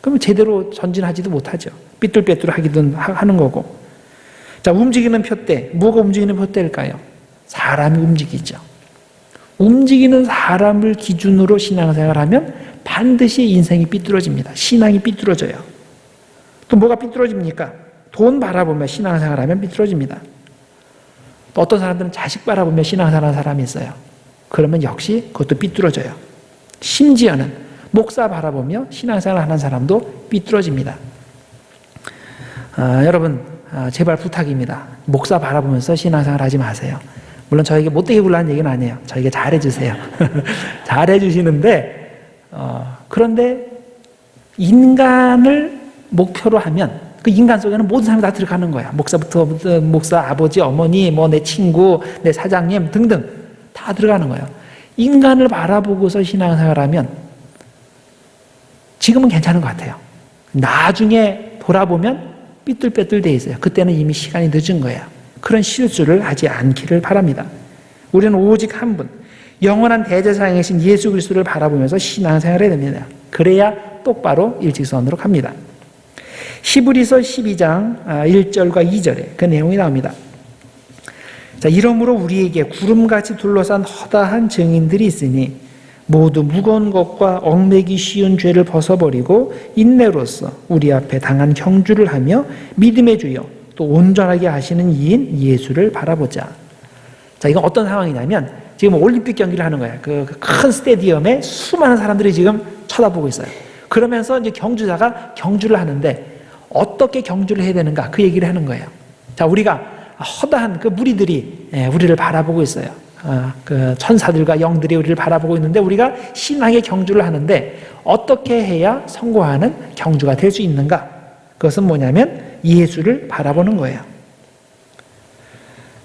그러면 제대로 전진하지도 못하죠. 삐뚤빼뚤하기도 하는 거고. 자, 움직이는 표대, 뭐가 움직이는 표대일까요? 사람이 움직이죠. 움직이는 사람을 기준으로 신앙생활하면 반드시 인생이 삐뚤어집니다. 신앙이 삐뚤어져요. 또 뭐가 삐뚤어집니까? 돈 바라보며 신앙생활하면 삐뚤어집니다. 또 어떤 사람들은 자식 바라보며 신앙생활하는 사람이 있어요. 그러면 역시 그것도 삐뚤어져요. 심지어는 목사 바라보며 신앙생활하는 사람도 삐뚤어집니다. 여러분, 제발 부탁입니다. 목사 바라보면서 신앙생활하지 마세요. 물론 저에게 못되게 굴라는 얘기는 아니에요. 저에게 잘해주세요. 잘해주시는데 그런데 인간을 목표로 하면 그 인간 속에는 모든 사람이 다 들어가는 거야. 목사부터 목사, 아버지, 어머니, 뭐 내 친구, 내 사장님 등등 다 들어가는 거예요. 인간을 바라보고서 신앙생활하면 지금은 괜찮은 것 같아요. 나중에 돌아보면 삐뚤빼뚤 돼 있어요. 그때는 이미 시간이 늦은 거예요. 그런 실수를 하지 않기를 바랍니다. 우리는 오직 한 분, 영원한 대제사장이신 예수 그리스도를 바라보면서 신앙생활을 해야 됩니다. 그래야 똑바로 일직선으로 갑니다. 히브리서 12장 1절과 2절에 그 내용이 나옵니다. 자, 이러므로 우리에게 구름같이 둘러싼 허다한 증인들이 있으니 모두 무거운 것과 얽매기 쉬운 죄를 벗어버리고 인내로써 우리 앞에 당한 경주를 하며 믿음의 주여 또 온전하게 하시는 이인 예수를 바라보자. 자, 이건 어떤 상황이냐면 지금 올림픽 경기를 하는 거예요. 그 큰 스테디움에 수많은 사람들이 지금 쳐다보고 있어요. 그러면서 이제 경주자가 경주를 하는데 어떻게 경주를 해야 되는가 그 얘기를 하는 거예요. 자, 우리가 허다한 그 무리들이 우리를 바라보고 있어요. 그 천사들과 영들이 우리를 바라보고 있는데 우리가 신앙의 경주를 하는데 어떻게 해야 성공하는 경주가 될 수 있는가? 그것은 뭐냐면 예수를 바라보는 거예요.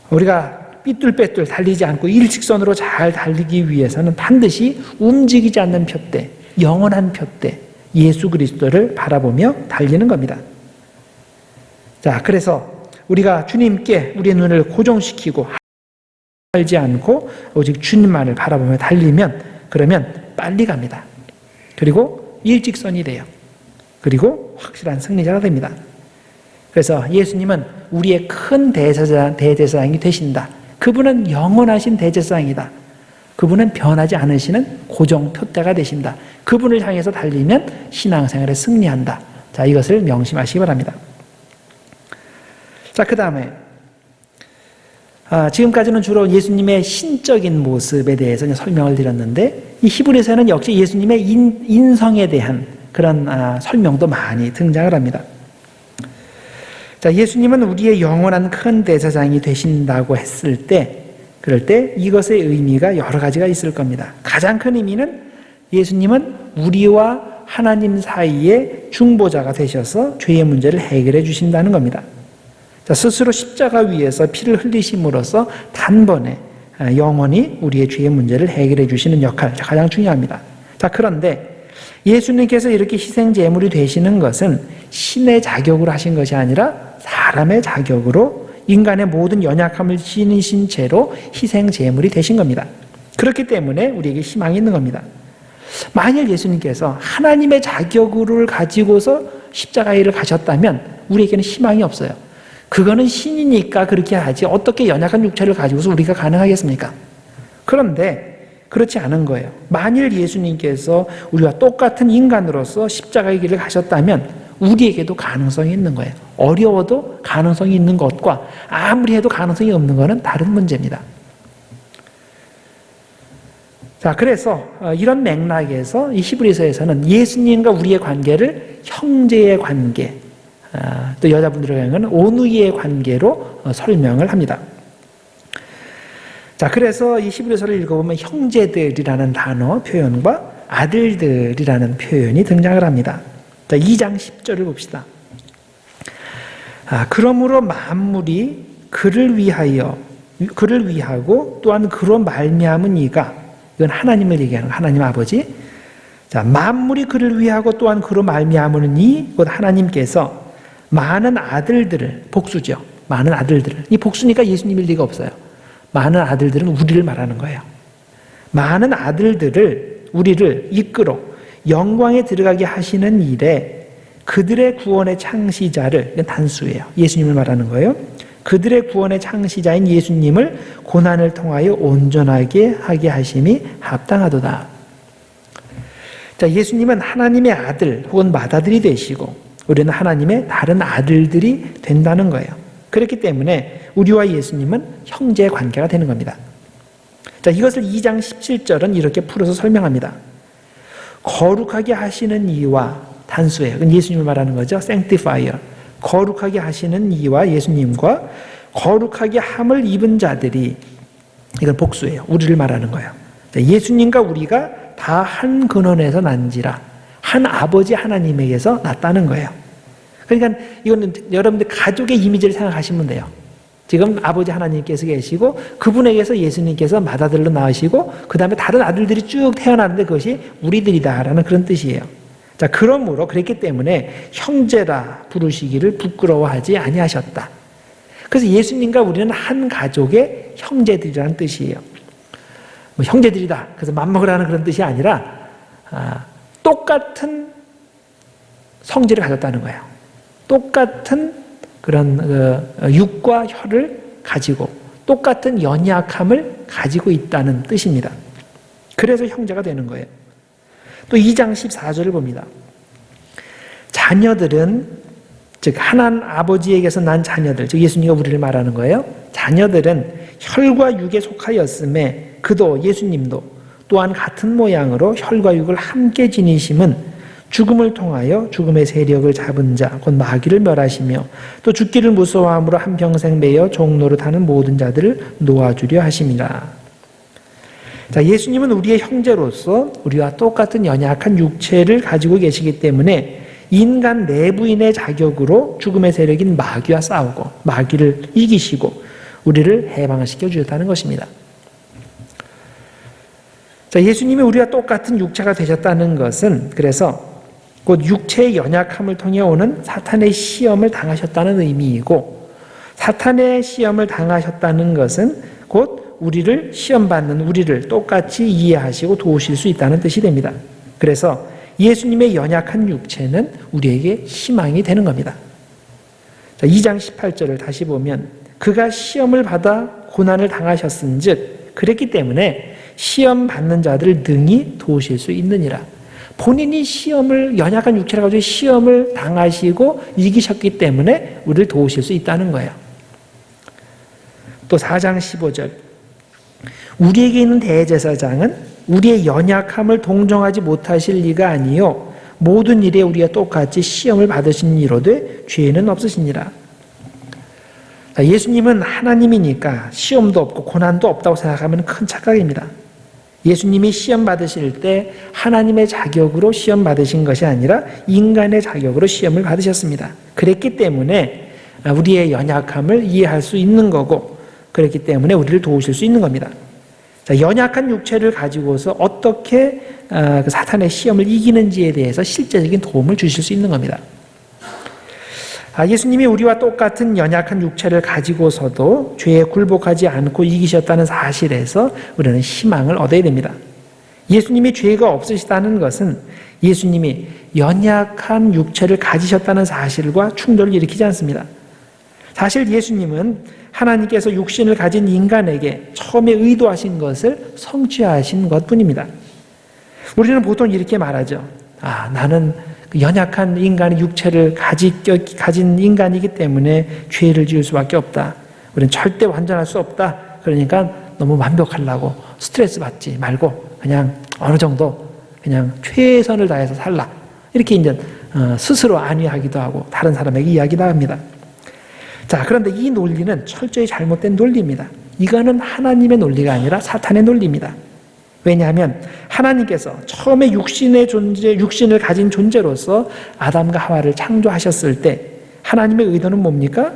우리가 삐뚤빼뚤 달리지 않고 일직선으로 잘 달리기 위해서는 반드시 움직이지 않는 표대, 영원한 표대, 예수 그리스도를 바라보며 달리는 겁니다. 자, 그래서 우리가 주님께 우리의 눈을 고정시키고 살지 않고 오직 주님만을 바라보며 달리면 그러면 빨리 갑니다. 그리고 일직선이 돼요. 그리고 확실한 승리자가 됩니다. 그래서 예수님은 우리의 큰 대제사장이 되신다. 그분은 영원하신 대제사장이다. 그분은 변하지 않으시는 고정 표대가 되신다. 그분을 향해서 달리면 신앙생활에 승리한다. 자, 이것을 명심하시기 바랍니다. 자, 그 다음에 지금까지는 주로 예수님의 신적인 모습에 대해서 설명을 드렸는데 이 히브리서에는 역시 예수님의 인성에 대한 그런 설명도 많이 등장을 합니다. 자, 예수님은 우리의 영원한 큰 대제사장이 되신다고 했을 때 그럴 때 이것의 의미가 여러 가지가 있을 겁니다. 가장 큰 의미는 예수님은 우리와 하나님 사이에 중보자가 되셔서 죄의 문제를 해결해 주신다는 겁니다. 자, 스스로 십자가 위에서 피를 흘리심으로써 단번에 영원히 우리의 죄의 문제를 해결해 주시는 역할 가장 중요합니다. 자, 그런데 예수님께서 이렇게 희생 제물이 되시는 것은 신의 자격으로 하신 것이 아니라 사람의 자격으로 인간의 모든 연약함을 지니신 채로 희생 제물이 되신 겁니다. 그렇기 때문에 우리에게 희망이 있는 겁니다. 만일 예수님께서 하나님의 자격을 가지고서 십자가의 일을 가셨다면 우리에게는 희망이 없어요. 그거는 신이니까 그렇게 하지 어떻게 연약한 육체를 가지고서 우리가 가능하겠습니까? 그런데 그렇지 않은 거예요. 만일 예수님께서 우리와 똑같은 인간으로서 십자가의 길을 가셨다면 우리에게도 가능성이 있는 거예요. 어려워도 가능성이 있는 것과 아무리 해도 가능성이 없는 것은 다른 문제입니다. 자, 그래서 이런 맥락에서 이 히브리서에서는 예수님과 우리의 관계를 형제의 관계, 또 여자분들의 경우는 오누이의 관계로 설명을 합니다. 자, 그래서 이 히브리서를 읽어보면 형제들이라는 단어 표현과 아들들이라는 표현이 등장을 합니다. 자, 2장 10절을 봅시다. 그러므로 만물이 그를 위하고 또한 그로 말미암은 이가, 이건 하나님을 얘기하는 하나님 아버지. 자, 만물이 그를 위하고 또한 그로 말미암은 이, 곧 하나님께서 많은 아들들을, 복수죠. 많은 아들들을. 이 복수니까 예수님일 리가 없어요. 많은 아들들은 우리를 말하는 거예요. 많은 아들들을, 우리를 이끌어 영광에 들어가게 하시는 일에 그들의 구원의 창시자를, 이건 단수예요. 예수님을 말하는 거예요. 그들의 구원의 창시자인 예수님을 고난을 통하여 온전하게 하게 하심이 합당하도다. 자, 예수님은 하나님의 아들 혹은 맏아들이 되시고 우리는 하나님의 다른 아들들이 된다는 거예요. 그렇기 때문에 우리와 예수님은 형제 관계가 되는 겁니다. 자, 이것을 2장 17절은 이렇게 풀어서 설명합니다. 거룩하게 하시는 이와, 단수예요. 그건 예수님을 말하는 거죠. sanctifier. 거룩하게 하시는 이와 예수님과 거룩하게 함을 입은 자들이, 이건 복수예요. 우리를 말하는 거예요. 자, 예수님과 우리가 다 한 근원에서 난지라, 한 아버지 하나님에게서 났다는 거예요. 그러니까 이거는 여러분들 가족의 이미지를 생각하시면 돼요. 지금 아버지 하나님께서 계시고 그분에게서 예수님께서 맏아들로 나으시고 그 다음에 다른 아들들이 쭉 태어나는데 그것이 우리들이다라는 그런 뜻이에요. 자, 그러므로 그랬기 때문에 형제라 부르시기를 부끄러워하지 아니하셨다. 그래서 예수님과 우리는 한 가족의 형제들이라는 뜻이에요. 뭐 형제들이다, 그래서 맘먹으라는 그런 뜻이 아니라 똑같은 성질을 가졌다는 거예요. 똑같은 그런 육과 혀를 가지고 똑같은 연약함을 가지고 있다는 뜻입니다. 그래서 형제가 되는 거예요. 또 2장 14절을 봅니다. 자녀들은, 즉 하나님 아버지에게서 난 자녀들, 즉 예수님과 우리를 말하는 거예요. 자녀들은 혈과 육에 속하였음에 그도, 예수님도 또한 같은 모양으로 혈과 육을 함께 지니심은 죽음을 통하여 죽음의 세력을 잡은 자, 곧 마귀를 멸하시며 또 죽기를 무서워함으로 한평생 매여 종노릇하는 모든 자들을 놓아주려 하심이라. 자, 예수님은 우리의 형제로서 우리와 똑같은 연약한 육체를 가지고 계시기 때문에 인간 내부인의 자격으로 죽음의 세력인 마귀와 싸우고 마귀를 이기시고 우리를 해방시켜 주셨다는 것입니다. 자, 예수님이 우리와 똑같은 육체가 되셨다는 것은 그래서 곧 육체의 연약함을 통해 오는 사탄의 시험을 당하셨다는 의미이고, 사탄의 시험을 당하셨다는 것은 곧 우리를 시험받는 우리를 똑같이 이해하시고 도우실 수 있다는 뜻이 됩니다. 그래서 예수님의 연약한 육체는 우리에게 희망이 되는 겁니다. 자, 2장 18절을 다시 보면 그가 시험을 받아 고난을 당하셨은즉 그랬기 때문에 시험 받는 자들을 능히 도우실 수 있느니라. 본인이 시험을, 연약한 육체를 가지고 시험을 당하시고 이기셨기 때문에 우리를 도우실 수 있다는 거예요. 또 4장 15절, 우리에게 있는 대제사장은 우리의 연약함을 동정하지 못하실 리가 아니요 모든 일에 우리가 똑같이 시험을 받으신 이로되 죄는 없으시니라. 예수님은 하나님이니까 시험도 없고 고난도 없다고 생각하면 큰 착각입니다. 예수님이 시험 받으실 때 하나님의 자격으로 시험 받으신 것이 아니라 인간의 자격으로 시험을 받으셨습니다. 그랬기 때문에 우리의 연약함을 이해할 수 있는 거고, 그렇기 때문에 우리를 도우실 수 있는 겁니다. 자, 연약한 육체를 가지고서 어떻게 사탄의 시험을 이기는지에 대해서 실제적인 도움을 주실 수 있는 겁니다. 예수님이 우리와 똑같은 연약한 육체를 가지고서도 죄에 굴복하지 않고 이기셨다는 사실에서 우리는 희망을 얻어야 됩니다. 예수님이 죄가 없으시다는 것은 예수님이 연약한 육체를 가지셨다는 사실과 충돌을 일으키지 않습니다. 사실 예수님은 하나님께서 육신을 가진 인간에게 처음에 의도하신 것을 성취하신 것뿐입니다. 우리는 보통 이렇게 말하죠. 나는 연약한 인간의 육체를 가진 인간이기 때문에 죄를 지을 수밖에 없다. 우리는 절대 완전할 수 없다. 그러니까 너무 완벽하려고 스트레스 받지 말고 그냥 어느 정도 그냥 최선을 다해서 살라. 이렇게 이제 스스로 안위하기도 하고 다른 사람에게 이야기도 합니다. 자, 그런데 이 논리는 철저히 잘못된 논리입니다. 이거는 하나님의 논리가 아니라 사탄의 논리입니다. 왜냐하면 하나님께서 처음에 육신을 가진 존재로서 아담과 하와를 창조하셨을 때 하나님의 의도는 뭡니까?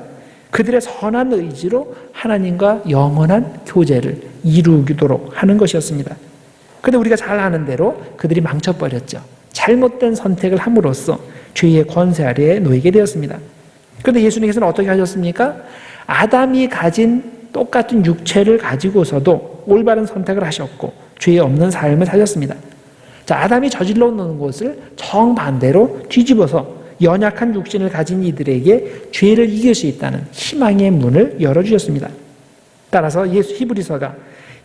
그들의 선한 의지로 하나님과 영원한 교제를 이루도록 하는 것이었습니다. 그런데 우리가 잘 아는 대로 그들이 망쳐버렸죠. 잘못된 선택을 함으로써 죄의 권세 아래에 놓이게 되었습니다. 그런데 예수님께서는 어떻게 하셨습니까? 아담이 가진 똑같은 육체를 가지고서도 올바른 선택을 하셨고 죄 없는 삶을 사셨습니다. 자, 아담이 저질러 놓은 것을 정반대로 뒤집어서 연약한 육신을 가진 이들에게 죄를 이길 수 있다는 희망의 문을 열어주셨습니다. 따라서 히브리서가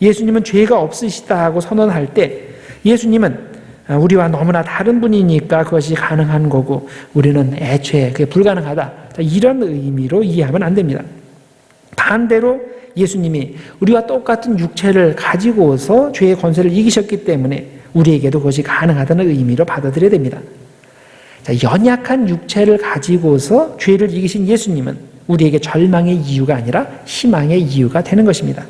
예수님은 죄가 없으시다 하고 선언할 때 예수님은 우리와 너무나 다른 분이니까 그것이 가능한 거고 우리는 애초에 그게 불가능하다, 이런 의미로 이해하면 안 됩니다. 반대로 예수님이 우리와 똑같은 육체를 가지고서 죄의 권세를 이기셨기 때문에 우리에게도 그것이 가능하다는 의미로 받아들여야 됩니다. 자, 연약한 육체를 가지고서 죄를 이기신 예수님은 우리에게 절망의 이유가 아니라 희망의 이유가 되는 것입니다.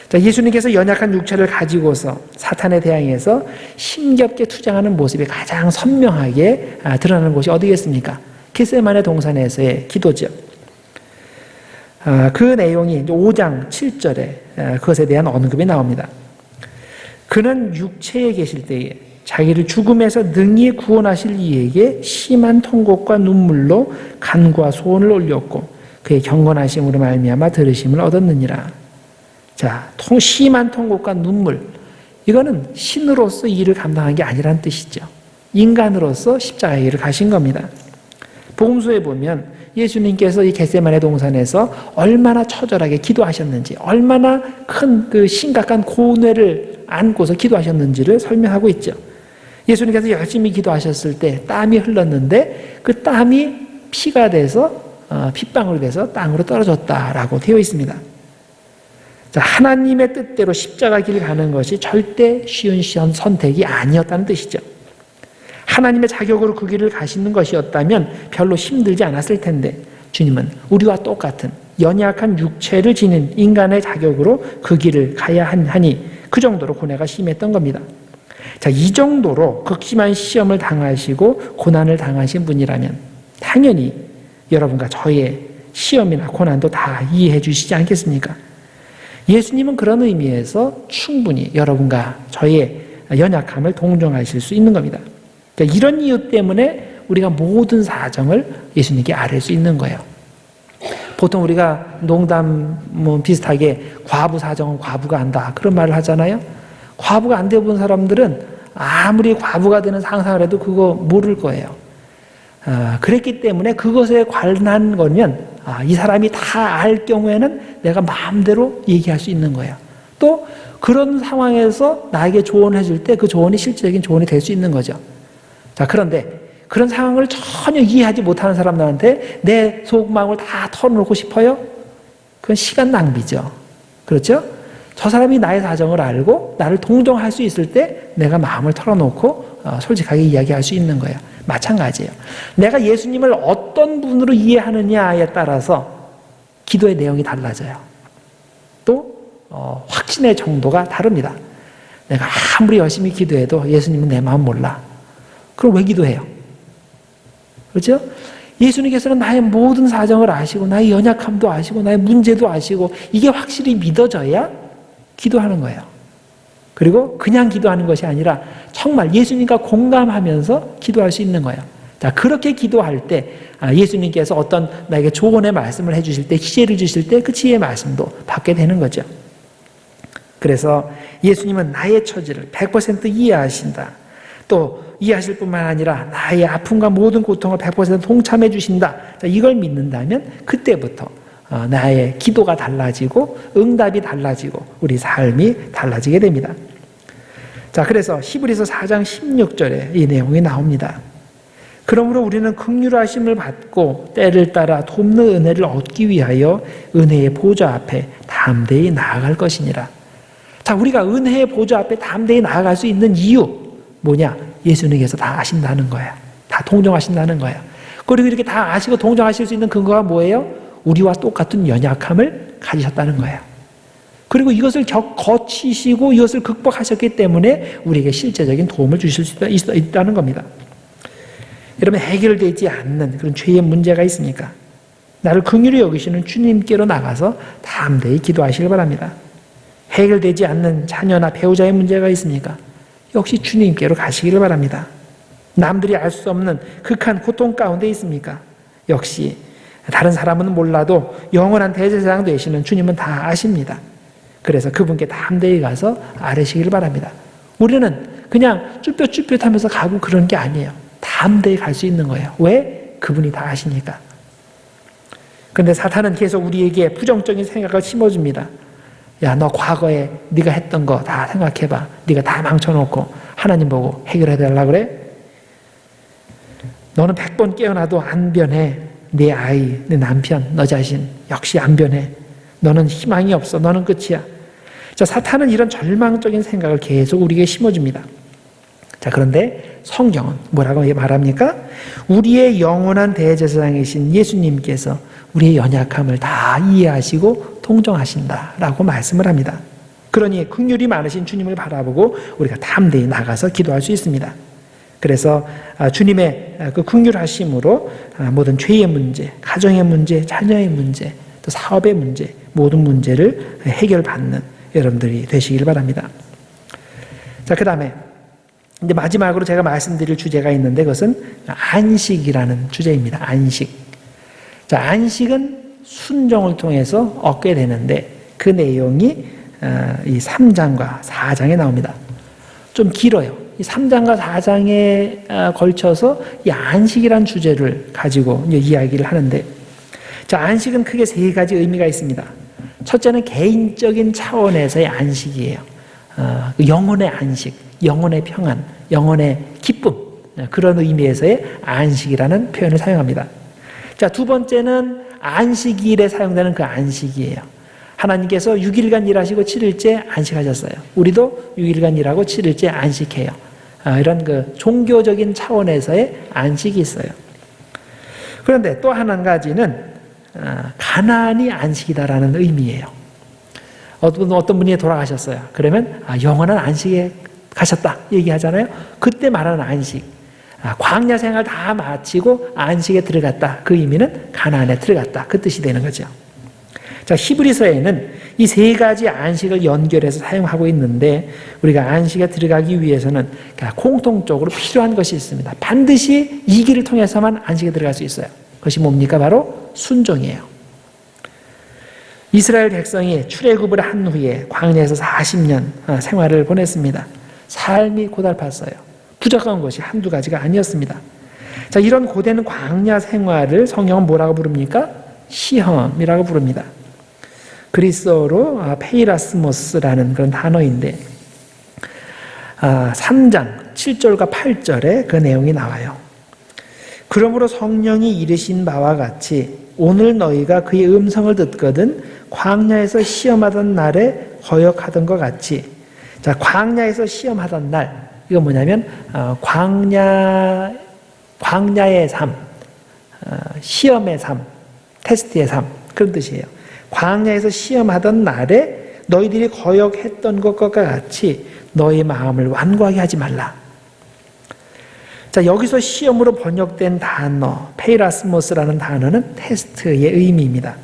자, 예수님께서 연약한 육체를 가지고서 사탄에 대항해서 힘겹게 투쟁하는 모습이 가장 선명하게 드러나는 곳이 어디겠습니까? 겟세마네 동산에서의 기도죠. 그 내용이 5장 7절에 그것에 대한 언급이 나옵니다. 그는 육체에 계실 때에 자기를 죽음에서 능히 구원하실 이에게 심한 통곡과 눈물로 간구와 소원을 올렸고 그의 경건하심으로 말미암아 들으심을 얻었느니라. 자, 심한 통곡과 눈물, 이거는 신으로서 이 일을 감당한 게 아니란 뜻이죠. 인간으로서 십자가의 일을 가신 겁니다. 복음서에 보면 예수님께서 이 겟세마네 동산에서 얼마나 처절하게 기도하셨는지, 얼마나 큰 그 심각한 고뇌를 안고서 기도하셨는지를 설명하고 있죠. 예수님께서 열심히 기도하셨을 때 땀이 흘렀는데 그 땀이 피가 돼서 핏방울이 돼서 땅으로 떨어졌다라고 되어 있습니다. 자, 하나님의 뜻대로 십자가 길을 가는 것이 절대 쉬운 선택이 아니었다는 뜻이죠. 하나님의 자격으로 그 길을 가시는 것이었다면 별로 힘들지 않았을 텐데 주님은 우리와 똑같은 연약한 육체를 지닌 인간의 자격으로 그 길을 가야 하니 그 정도로 고뇌가 심했던 겁니다. 자, 이 정도로 극심한 시험을 당하시고 고난을 당하신 분이라면 당연히 여러분과 저의 시험이나 고난도 다 이해해 주시지 않겠습니까? 예수님은 그런 의미에서 충분히 여러분과 저의 연약함을 동정하실 수 있는 겁니다. 그러니까 이런 이유 때문에 우리가 모든 사정을 예수님께 아뢰 수 있는 거예요. 보통 우리가 농담 비슷하게 과부 사정은 과부가 안다, 그런 말을 하잖아요. 과부가 안 되어본 사람들은 아무리 과부가 되는 상상을 해도 그거 모를 거예요. 그랬기 때문에 그것에 관한 거면 이 사람이 다 알 경우에는 내가 마음대로 얘기할 수 있는 거예요. 또 그런 상황에서 나에게 조언해 줄 때 그 조언이 실질적인 조언이 될 수 있는 거죠. 자, 그런데 그런 상황을 전혀 이해하지 못하는 사람들한테 내 속마음을 다 털어놓고 싶어요? 그건 시간 낭비죠. 그렇죠? 저 사람이 나의 사정을 알고 나를 동정할 수 있을 때 내가 마음을 털어놓고 솔직하게 이야기할 수 있는 거예요. 마찬가지예요. 내가 예수님을 어떤 분으로 이해하느냐에 따라서 기도의 내용이 달라져요. 또 확신의 정도가 다릅니다. 내가 아무리 열심히 기도해도 예수님은 내 마음 몰라. 그럼 왜 기도해요? 그렇죠? 예수님께서는 나의 모든 사정을 아시고 나의 연약함도 아시고 나의 문제도 아시고 이게 확실히 믿어져야 기도하는 거예요. 그리고 그냥 기도하는 것이 아니라 정말 예수님과 공감하면서 기도할 수 있는 거예요. 자, 그렇게 기도할 때 예수님께서 어떤 나에게 조언의 말씀을 해주실 때, 지혜를 주실 때 그 지혜의 말씀도 받게 되는 거죠. 그래서 예수님은 나의 처지를 100% 이해하신다. 또 이해하실 뿐만 아니라 나의 아픔과 모든 고통을 100% 동참해 주신다. 자, 이걸 믿는다면 그때부터 나의 기도가 달라지고 응답이 달라지고 우리 삶이 달라지게 됩니다. 자, 그래서 히브리서 4장 16절에 이 내용이 나옵니다. 그러므로 우리는 긍휼하심을 받고 때를 따라 돕는 은혜를 얻기 위하여 은혜의 보좌 앞에 담대히 나아갈 것이니라. 자, 우리가 은혜의 보좌 앞에 담대히 나아갈 수 있는 이유 뭐냐? 예수님께서 다 아신다는 거예요. 다 동정하신다는 거예요. 그리고 이렇게 다 아시고 동정하실 수 있는 근거가 뭐예요? 우리와 똑같은 연약함을 가지셨다는 거예요. 그리고 이것을 거치시고 이것을 극복하셨기 때문에 우리에게 실제적인 도움을 주실 수 있다는 겁니다. 여러분, 해결되지 않는 그런 죄의 문제가 있습니까? 나를 긍휼히 여기시는 주님께로 나가서 담대히 기도하시길 바랍니다. 해결되지 않는 자녀나 배우자의 문제가 있습니까? 역시 주님께로 가시기를 바랍니다. 남들이 알 수 없는 극한 고통 가운데 있습니까? 역시 다른 사람은 몰라도 영원한 대제사장 되시는 주님은 다 아십니다. 그래서 그분께 담대히 가서 아뢰시기를 바랍니다. 우리는 그냥 쭈뼛쭈뼛하면서 가고 그런 게 아니에요. 담대히 갈 수 있는 거예요. 왜? 그분이 다 아시니까. 그런데 사탄은 계속 우리에게 부정적인 생각을 심어줍니다. 야, 너 과거에 네가 했던 거 다 생각해봐. 네가 다 망쳐놓고 하나님 보고 해결해달라고 그래? 너는 100번 깨어나도 안 변해. 네 아이, 네 남편, 너 자신 역시 안 변해. 너는 희망이 없어. 너는 끝이야. 자, 사탄은 이런 절망적인 생각을 계속 우리에게 심어줍니다. 자, 그런데 성경은 뭐라고 말합니까? 우리의 영원한 대제사장이신 예수님께서 우리의 연약함을 다 이해하시고 동정하신다라고 말씀을 합니다. 그러니 긍휼이 많으신 주님을 바라보고 우리가 담대히 나가서 기도할 수 있습니다. 그래서 주님의 그 긍휼하심으로 모든 죄의 문제, 가정의 문제, 자녀의 문제, 또 사업의 문제, 모든 문제를 해결받는 여러분들이 되시길 바랍니다. 자, 그 다음에 이제 마지막으로 제가 말씀드릴 주제가 있는데 그것은 안식이라는 주제입니다. 안식. 자, 안식은 순종을 통해서 얻게 되는데 그 내용이 이 3장과 4장에 나옵니다. 좀 길어요. 이 3장과 4장에 걸쳐서 이 안식이라는 주제를 가지고 이제 이야기를 하는데, 자, 안식은 크게 세 가지 의미가 있습니다. 첫째는 개인적인 차원에서의 안식이에요. 영혼의 안식, 영혼의 평안, 영혼의 기쁨, 그런 의미에서의 안식이라는 표현을 사용합니다. 자, 두 번째는 안식일에 사용되는 그 안식이에요. 하나님께서 6일간 일하시고 7일째 안식하셨어요. 우리도 6일간 일하고 7일째 안식해요. 이런 그 종교적인 차원에서의 안식이 있어요. 그런데 또 한 가지는 가나안이 안식이다라는 의미예요. 어떤 분이 돌아가셨어요. 그러면 영원한 안식에 가셨다 얘기하잖아요. 그때 말하는 안식, 광야 생활 다 마치고 안식에 들어갔다, 그 의미는 가나안에 들어갔다, 그 뜻이 되는 거죠. 자, 히브리서에는 이 세 가지 안식을 연결해서 사용하고 있는데 우리가 안식에 들어가기 위해서는 공통적으로 필요한 것이 있습니다. 반드시 이 길을 통해서만 안식에 들어갈 수 있어요. 그것이 뭡니까? 바로 순종이에요. 이스라엘 백성이 출애굽을 한 후에 광야에서 40년 생활을 보냈습니다. 삶이 고달팠어요. 부족한 것이 한두 가지가 아니었습니다. 자, 이런 고된 광야 생활을 성경은 뭐라고 부릅니까? 시험이라고 부릅니다. 그리스어로 페이라스모스라는 그런 단어인데 3장 7절과 8절에 그 내용이 나와요. 그러므로 성령이 이르신 바와 같이 오늘 너희가 그의 음성을 듣거든 광야에서 시험하던 날에 거역하던 것 같이. 자, 광야에서 시험하던 날, 이건 뭐냐면 광야의 삶, 시험의 삶, 테스트의 삶, 그런 뜻이에요. 광야에서 시험하던 날에 너희들이 거역했던 것과 같이 너희 마음을 완고하게 하지 말라. 자, 여기서 시험으로 번역된 단어 페이라스모스라는 단어는 테스트의 의미입니다.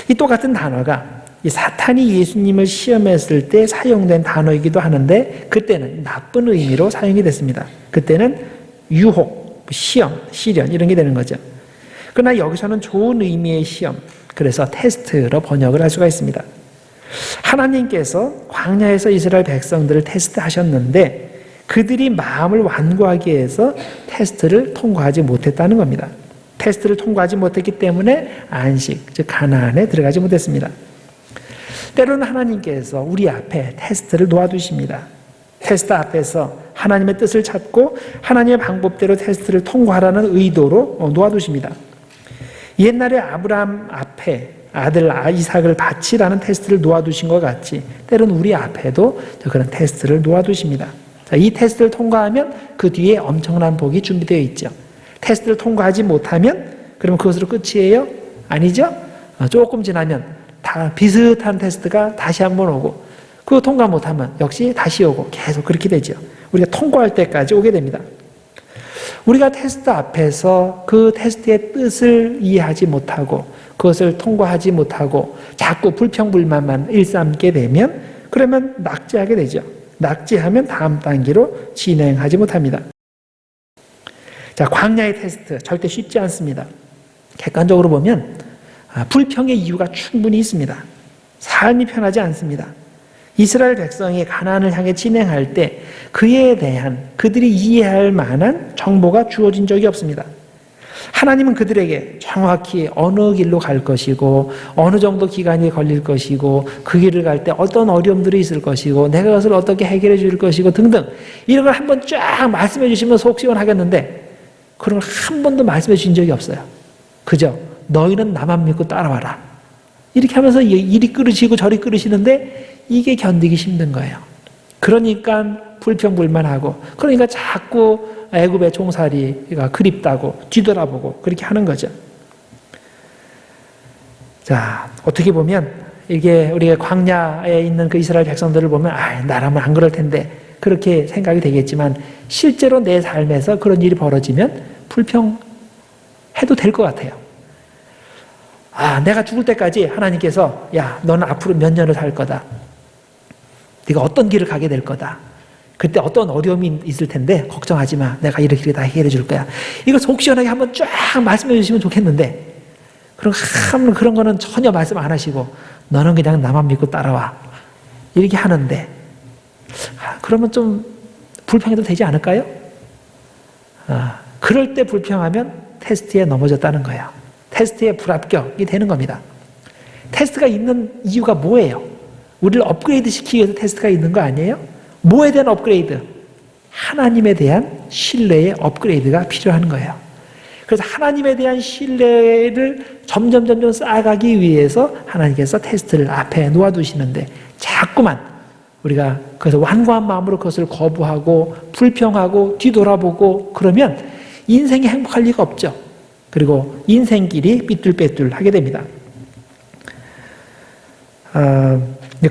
이 똑같은 단어가 이 사탄이 예수님을 시험했을 때 사용된 단어이기도 하는데 그때는 나쁜 의미로 사용이 됐습니다. 그때는 유혹, 시험, 시련 이런 게 되는 거죠. 그러나 여기서는 좋은 의미의 시험, 그래서 테스트로 번역을 할 수가 있습니다. 하나님께서 광야에서 이스라엘 백성들을 테스트하셨는데 그들이 마음을 완고하게 해서 테스트를 통과하지 못했다는 겁니다. 테스트를 통과하지 못했기 때문에 안식, 즉 가나안에 들어가지 못했습니다. 때로는 하나님께서 우리 앞에 테스트를 놓아두십니다. 테스트 앞에서 하나님의 뜻을 찾고 하나님의 방법대로 테스트를 통과하라는 의도로 놓아두십니다. 옛날에 아브라함 앞에 아들 이삭을 바치라는 테스트를 놓아두신 것 같이 때로는 우리 앞에도 그런 테스트를 놓아두십니다. 자, 이 테스트를 통과하면 그 뒤에 엄청난 복이 준비되어 있죠. 테스트를 통과하지 못하면 그러면 그것으로 끝이에요? 아니죠? 조금 지나면 다 비슷한 테스트가 다시 한번 오고, 그거 통과 못하면 역시 다시 오고, 계속 그렇게 되죠. 우리가 통과할 때까지 오게 됩니다. 우리가 테스트 앞에서 그 테스트의 뜻을 이해하지 못하고 그것을 통과하지 못하고 자꾸 불평불만만 일삼게 되면, 그러면 낙제하게 되죠. 낙제하면 다음 단계로 진행하지 못합니다. 자, 광야의 테스트 절대 쉽지 않습니다. 객관적으로 보면 불평의 이유가 충분히 있습니다. 삶이 편하지 않습니다. 이스라엘 백성이 가나안을 향해 진행할 때 그에 대한 그들이 이해할 만한 정보가 주어진 적이 없습니다. 하나님은 그들에게 정확히 어느 길로 갈 것이고 어느 정도 기간이 걸릴 것이고 그 길을 갈 때 어떤 어려움들이 있을 것이고 내가 그것을 어떻게 해결해 줄 것이고 등등 이런 걸 한번 쫙 말씀해 주시면 속 시원하겠는데 그런 걸 한 번도 말씀해 주신 적이 없어요. 그죠? 너희는 나만 믿고 따라와라. 이렇게 하면서 이리 끌으시고 저리 끌으시는데 이게 견디기 힘든 거예요. 그러니까 불평불만하고 그러니까 자꾸 애굽의 종살이가 그립다고 뒤돌아보고 그렇게 하는 거죠. 자, 어떻게 보면 이게 우리가 광야에 있는 그 이스라엘 백성들을 보면 나라면 안 그럴 텐데 그렇게 생각이 되겠지만 실제로 내 삶에서 그런 일이 벌어지면 불평해도 될 것 같아요. 내가 죽을 때까지 하나님께서 야, 너는 앞으로 몇 년을 살 거다. 네가 어떤 길을 가게 될 거다. 그때 어떤 어려움이 있을 텐데 걱정하지 마. 내가 이렇게 다 해결해 줄 거야. 이거 속 시원하게 한번 쫙 말씀해 주시면 좋겠는데 그런 거는 전혀 말씀 안 하시고 너는 그냥 나만 믿고 따라와. 이렇게 하는데 그러면 좀 불평해도 되지 않을까요? 그럴 때 불평하면 테스트에 넘어졌다는 거예요. 테스트에 불합격이 되는 겁니다. 테스트가 있는 이유가 뭐예요? 우리를 업그레이드 시키기 위해서 테스트가 있는 거 아니에요? 뭐에 대한 업그레이드? 하나님에 대한 신뢰의 업그레이드가 필요한 거예요. 그래서 하나님에 대한 신뢰를 점점 쌓아가기 위해서 하나님께서 테스트를 앞에 놓아두시는데 자꾸만 우리가 그래서 완고한 마음으로 그것을 거부하고 불평하고 뒤돌아보고 그러면 인생이 행복할 리가 없죠. 그리고 인생길이 삐뚤빼뚤하게 됩니다.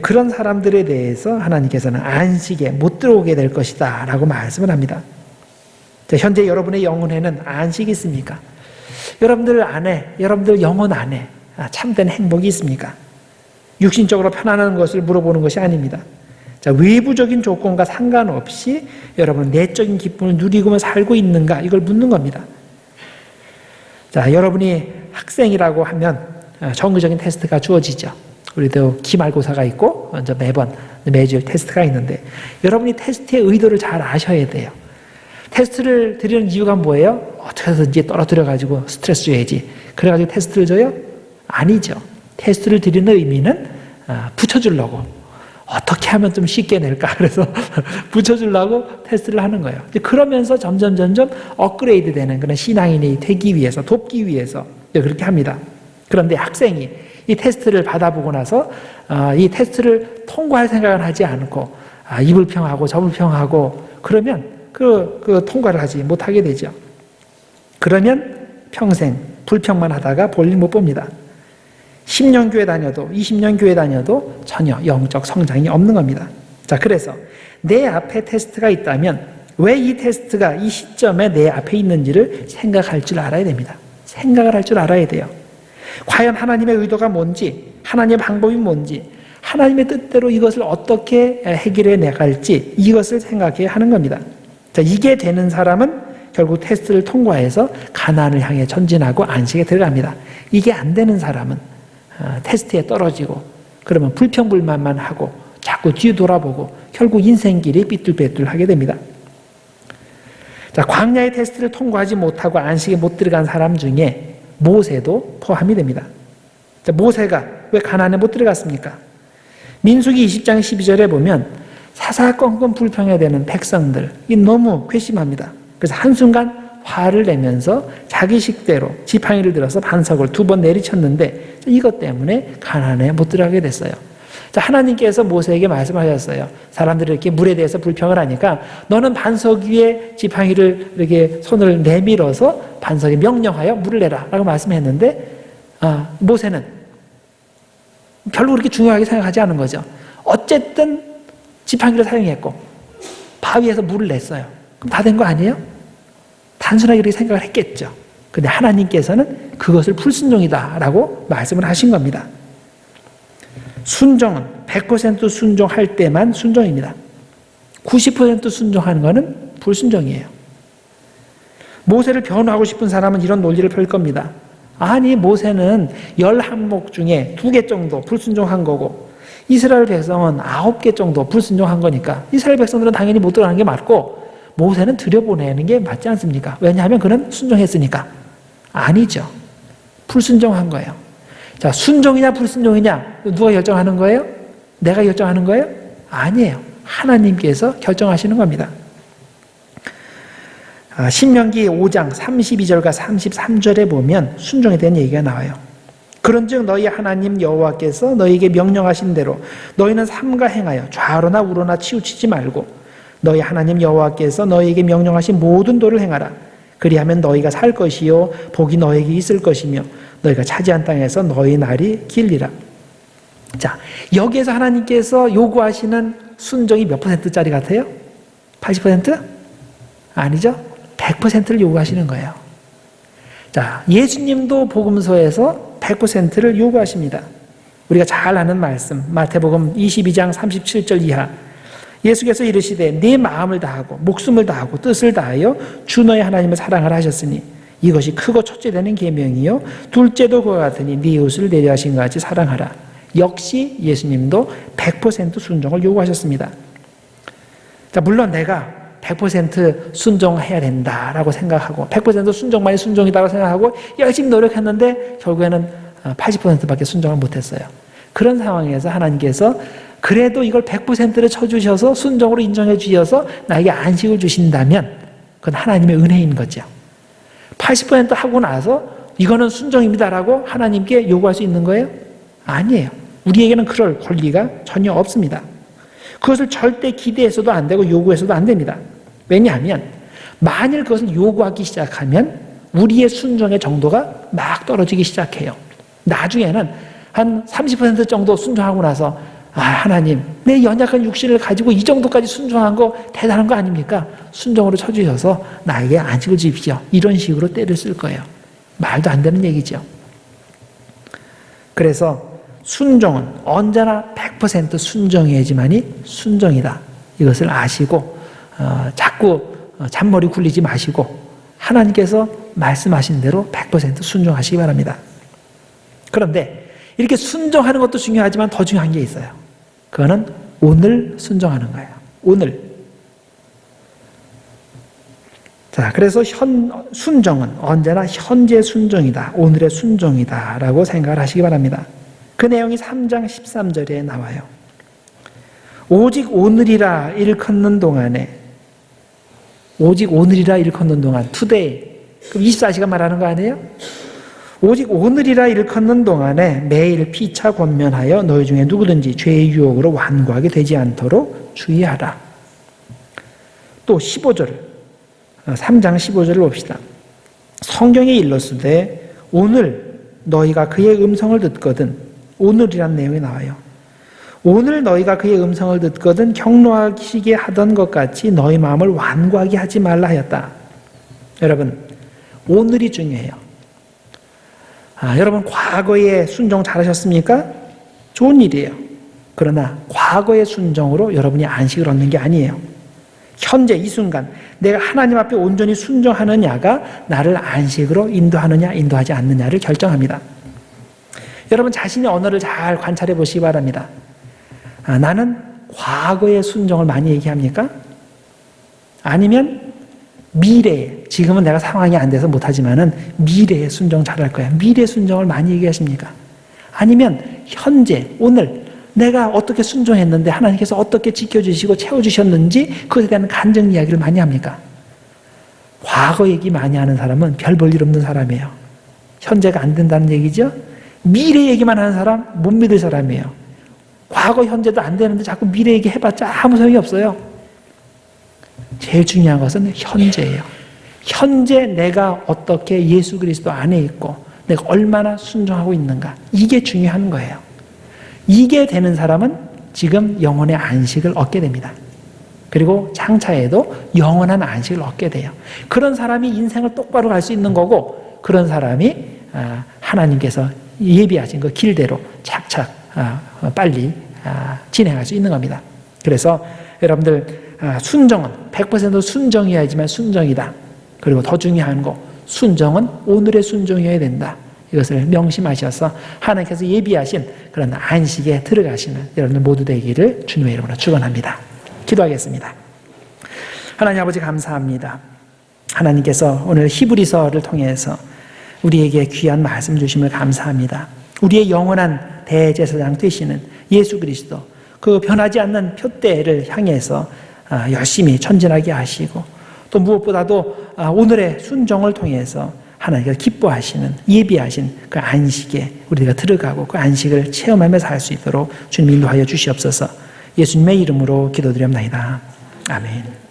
그런 사람들에 대해서 하나님께서는 안식에 못 들어오게 될 것이다 라고 말씀을 합니다. 자, 현재 여러분의 영혼에는 안식이 있습니까? 여러분들 안에, 여러분들 영혼 안에 참된 행복이 있습니까? 육신적으로 편안한 것을 물어보는 것이 아닙니다. 자, 외부적인 조건과 상관없이 여러분 내적인 기쁨을 누리고 살고 있는가 이걸 묻는 겁니다. 자, 여러분이 학생이라고 하면 정규적인 테스트가 주어지죠. 우리도 기말고사가 있고 먼저 매주 테스트가 있는데 여러분이 테스트의 의도를 잘 아셔야 돼요. 테스트를 드리는 이유가 뭐예요? 어떻게 해서든지 떨어뜨려가지고 스트레스 줘야지. 그래가지고 테스트를 줘요? 아니죠. 테스트를 드리는 의미는 붙여주려고. 어떻게 하면 좀 쉽게 낼까? 그래서 붙여주려고 테스트를 하는 거예요. 그러면서 점점 업그레이드 되는 그런 신앙인이 되기 위해서, 돕기 위해서 그렇게 합니다. 그런데 학생이 이 테스트를 받아보고 나서 이 테스트를 통과할 생각을 하지 않고 이 불평하고 저 불평하고 그러면 그 통과를 하지 못하게 되죠. 그러면 평생 불평만 하다가 볼일 못 봅니다. 10년 교회 다녀도 20년 교회 다녀도 전혀 영적 성장이 없는 겁니다. 자, 그래서 내 앞에 테스트가 있다면 왜 이 테스트가 이 시점에 내 앞에 있는지를 생각할 줄 알아야 됩니다. 생각을 할 줄 알아야 돼요. 과연 하나님의 의도가 뭔지, 하나님의 방법이 뭔지, 하나님의 뜻대로 이것을 어떻게 해결해 나갈지 이것을 생각해야 하는 겁니다. 자, 이게 되는 사람은 결국 테스트를 통과해서 가나안을 향해 전진하고 안식에 들어갑니다. 이게 안 되는 사람은 테스트에 떨어지고 그러면 불평불만만 하고 자꾸 뒤돌아보고 결국 인생길이 삐뚤빼뚤하게 됩니다. 자, 광야의 테스트를 통과하지 못하고 안식에 못 들어간 사람 중에 모세도 포함이 됩니다. 자, 모세가 왜 가나안에 못 들어갔습니까? 민수기 20장 12절에 보면 사사건건 불평해야 되는 백성들이 너무 괘씸합니다. 그래서 한순간 화를 내면서 자기 식대로 지팡이를 들어서 반석을 2번 내리쳤는데 이것 때문에 가나안에 못 들어가게 됐어요. 자, 하나님께서 모세에게 말씀하셨어요. 사람들이 이렇게 물에 대해서 불평을 하니까 너는 반석 위에 지팡이를 이렇게 손을 내밀어서 반석에 명령하여 물을 내라 라고 말씀했는데 모세는 별로 그렇게 중요하게 생각하지 않은 거죠. 어쨌든 지팡이를 사용했고 바위에서 물을 냈어요. 그럼 다 된 거 아니에요? 단순하게 이렇게 생각을 했겠죠. 근데 하나님께서는 그것을 불순종이다라고 말씀을 하신 겁니다. 순종은 100% 순종할 때만 순종입니다. 90% 순종하는 것은 불순종이에요. 모세를 변호하고 싶은 사람은 이런 논리를 펼 겁니다. 아니, 모세는 11항목 중에 2개 정도 불순종한 거고 이스라엘 백성은 9개 정도 불순종한 거니까 이스라엘 백성들은 당연히 못 들어가는 게 맞고 모세는 들여보내는 게 맞지 않습니까? 왜냐하면 그는 순종했으니까. 아니죠. 불순종한 거예요. 자, 순종이냐 불순종이냐 누가 결정하는 거예요? 내가 결정하는 거예요? 아니에요. 하나님께서 결정하시는 겁니다. 신명기 5장 32절과 33절에 보면 순종에 대한 얘기가 나와요. 그런즉 너희 하나님 여호와께서 너희에게 명령하신 대로 너희는 삼가 행하여 좌로나 우로나 치우치지 말고 너희 하나님 여호와께서 너희에게 명령하신 모든 도를 행하라. 그리하면 너희가 살 것이요 복이 너희에게 있을 것이며 너희가 차지한 땅에서 너희 날이 길리라. 자, 여기에서 하나님께서 요구하시는 순종이 몇 %짜리 같아요? 80%? 아니죠. 100%를 요구하시는 거예요. 자, 예수님도 복음서에서 100%를 요구하십니다. 우리가 잘 아는 말씀, 마태복음 22장 37절 이하. 예수께서 이르시되 네 마음을 다하고 목숨을 다하고 뜻을 다하여 주 너의 하나님을 사랑하라 하셨으니 이것이 크고 첫째 되는 계명이요 둘째도 그와 같으니 네 이웃을 내 자신과 같이 사랑하라. 역시 예수님도 100% 순종을 요구하셨습니다. 자, 물론 내가 100% 순종해야 된다라고 생각하고 100% 순종만이 순종이라고 생각하고 열심히 노력했는데 결국에는 80%밖에 순종을 못했어요. 그런 상황에서 하나님께서 그래도 이걸 100%를 쳐주셔서 순종으로 인정해 주셔서 나에게 안식을 주신다면 그건 하나님의 은혜인 거죠. 80% 하고 나서 이거는 순종입니다라고 하나님께 요구할 수 있는 거예요? 아니에요. 우리에게는 그럴 권리가 전혀 없습니다. 그것을 절대 기대해서도 안 되고 요구해서도 안 됩니다. 왜냐하면 만일 그것을 요구하기 시작하면 우리의 순종의 정도가 막 떨어지기 시작해요. 나중에는 한 30% 정도 순종하고 나서 하나님, 내 연약한 육신을 가지고 이 정도까지 순종한 거 대단한 거 아닙니까? 순종으로 쳐주셔서 나에게 안식을 주십시오. 이런 식으로 때를 쓸 거예요. 말도 안 되는 얘기죠. 그래서 순종은 언제나 100% 순종해야지만이 순종이다. 이것을 아시고 자꾸 잔머리 굴리지 마시고 하나님께서 말씀하신 대로 100% 순종하시기 바랍니다. 그런데 이렇게 순종하는 것도 중요하지만 더 중요한 게 있어요. 그거는 오늘 순종하는 거예요. 오늘. 자, 그래서 순종은 언제나 현재 순종이다. 오늘의 순종이다. 라고 생각을 하시기 바랍니다. 그 내용이 3장 13절에 나와요. 오직 오늘이라 일컫는 동안에 오직 오늘이라 일컫는 동안 today 그럼 24시간 말하는 거 아니에요? 오직 오늘이라 일컫는 동안에 매일 피차 권면하여 너희 중에 누구든지 죄의 유혹으로 완고하게 되지 않도록 주의하라. 또 15절 3장 15절을 봅시다. 성경에 일렀으되 오늘 너희가 그의 음성을 듣거든 오늘이란 내용이 나와요. 오늘 너희가 그의 음성을 듣거든 경노하시게 하던 것 같이 너희 마음을 완고하게 하지 말라 하였다. 여러분, 오늘이 중요해요. 여러분 과거에 순종 잘하셨습니까? 좋은 일이에요. 그러나 과거의 순종으로 여러분이 안식을 얻는 게 아니에요. 현재 이 순간 내가 하나님 앞에 온전히 순종하느냐가 나를 안식으로 인도하느냐 인도하지 않느냐를 결정합니다. 여러분 자신의 언어를 잘 관찰해 보시기 바랍니다. 나는 과거의 순종을 많이 얘기합니까? 아니면 미래에, 지금은 내가 상황이 안 돼서 못하지만은 미래에 순종 잘할 거야. 미래 순종을 많이 얘기하십니까? 아니면 현재, 오늘 내가 어떻게 순종했는데 하나님께서 어떻게 지켜주시고 채워주셨는지 그것에 대한 간증 이야기를 많이 합니까? 과거 얘기 많이 하는 사람은 별 볼 일 없는 사람이에요. 현재가 안 된다는 얘기죠? 미래 얘기만 하는 사람 못 믿을 사람이에요. 과거, 현재도 안 되는데 자꾸 미래 얘기 해봤자 아무 소용이 없어요. 제일 중요한 것은 현재예요. 현재 내가 어떻게 예수 그리스도 안에 있고 내가 얼마나 순종하고 있는가. 이게 중요한 거예요. 이게 되는 사람은 지금 영혼의 안식을 얻게 됩니다. 그리고 장차에도 영원한 안식을 얻게 돼요. 그런 사람이 인생을 똑바로 갈 수 있는 거고, 그런 사람이 하나님께서 예비하신 그 길대로 착착 빨리 진행할 수 있는 겁니다. 그래서 여러분들 순정은 100% 순정이어야지만 순정이다. 그리고 더 중요한 거, 순정은 오늘의 순종이어야 된다. 이것을 명심하셔서 하나님께서 예비하신 그런 안식에 들어가시는 여러분들 모두 되기를 주님의 이름으로 축원합니다. 기도하겠습니다. 하나님 아버지 감사합니다. 하나님께서 오늘 히브리서를 통해서 우리에게 귀한 말씀 주심을 감사합니다. 우리의 영원한 대제사장 되시는 예수 그리스도, 그 변하지 않는 표대를 향해서 열심히 전진하게 하시고, 또 무엇보다도 오늘의 순종을 통해서 하나님께서 기뻐하시는 예비하신 그 안식에 우리가 들어가고 그 안식을 체험하며 살 수 있도록 주님 인도하여 주시옵소서. 예수님의 이름으로 기도드립니다. 아멘.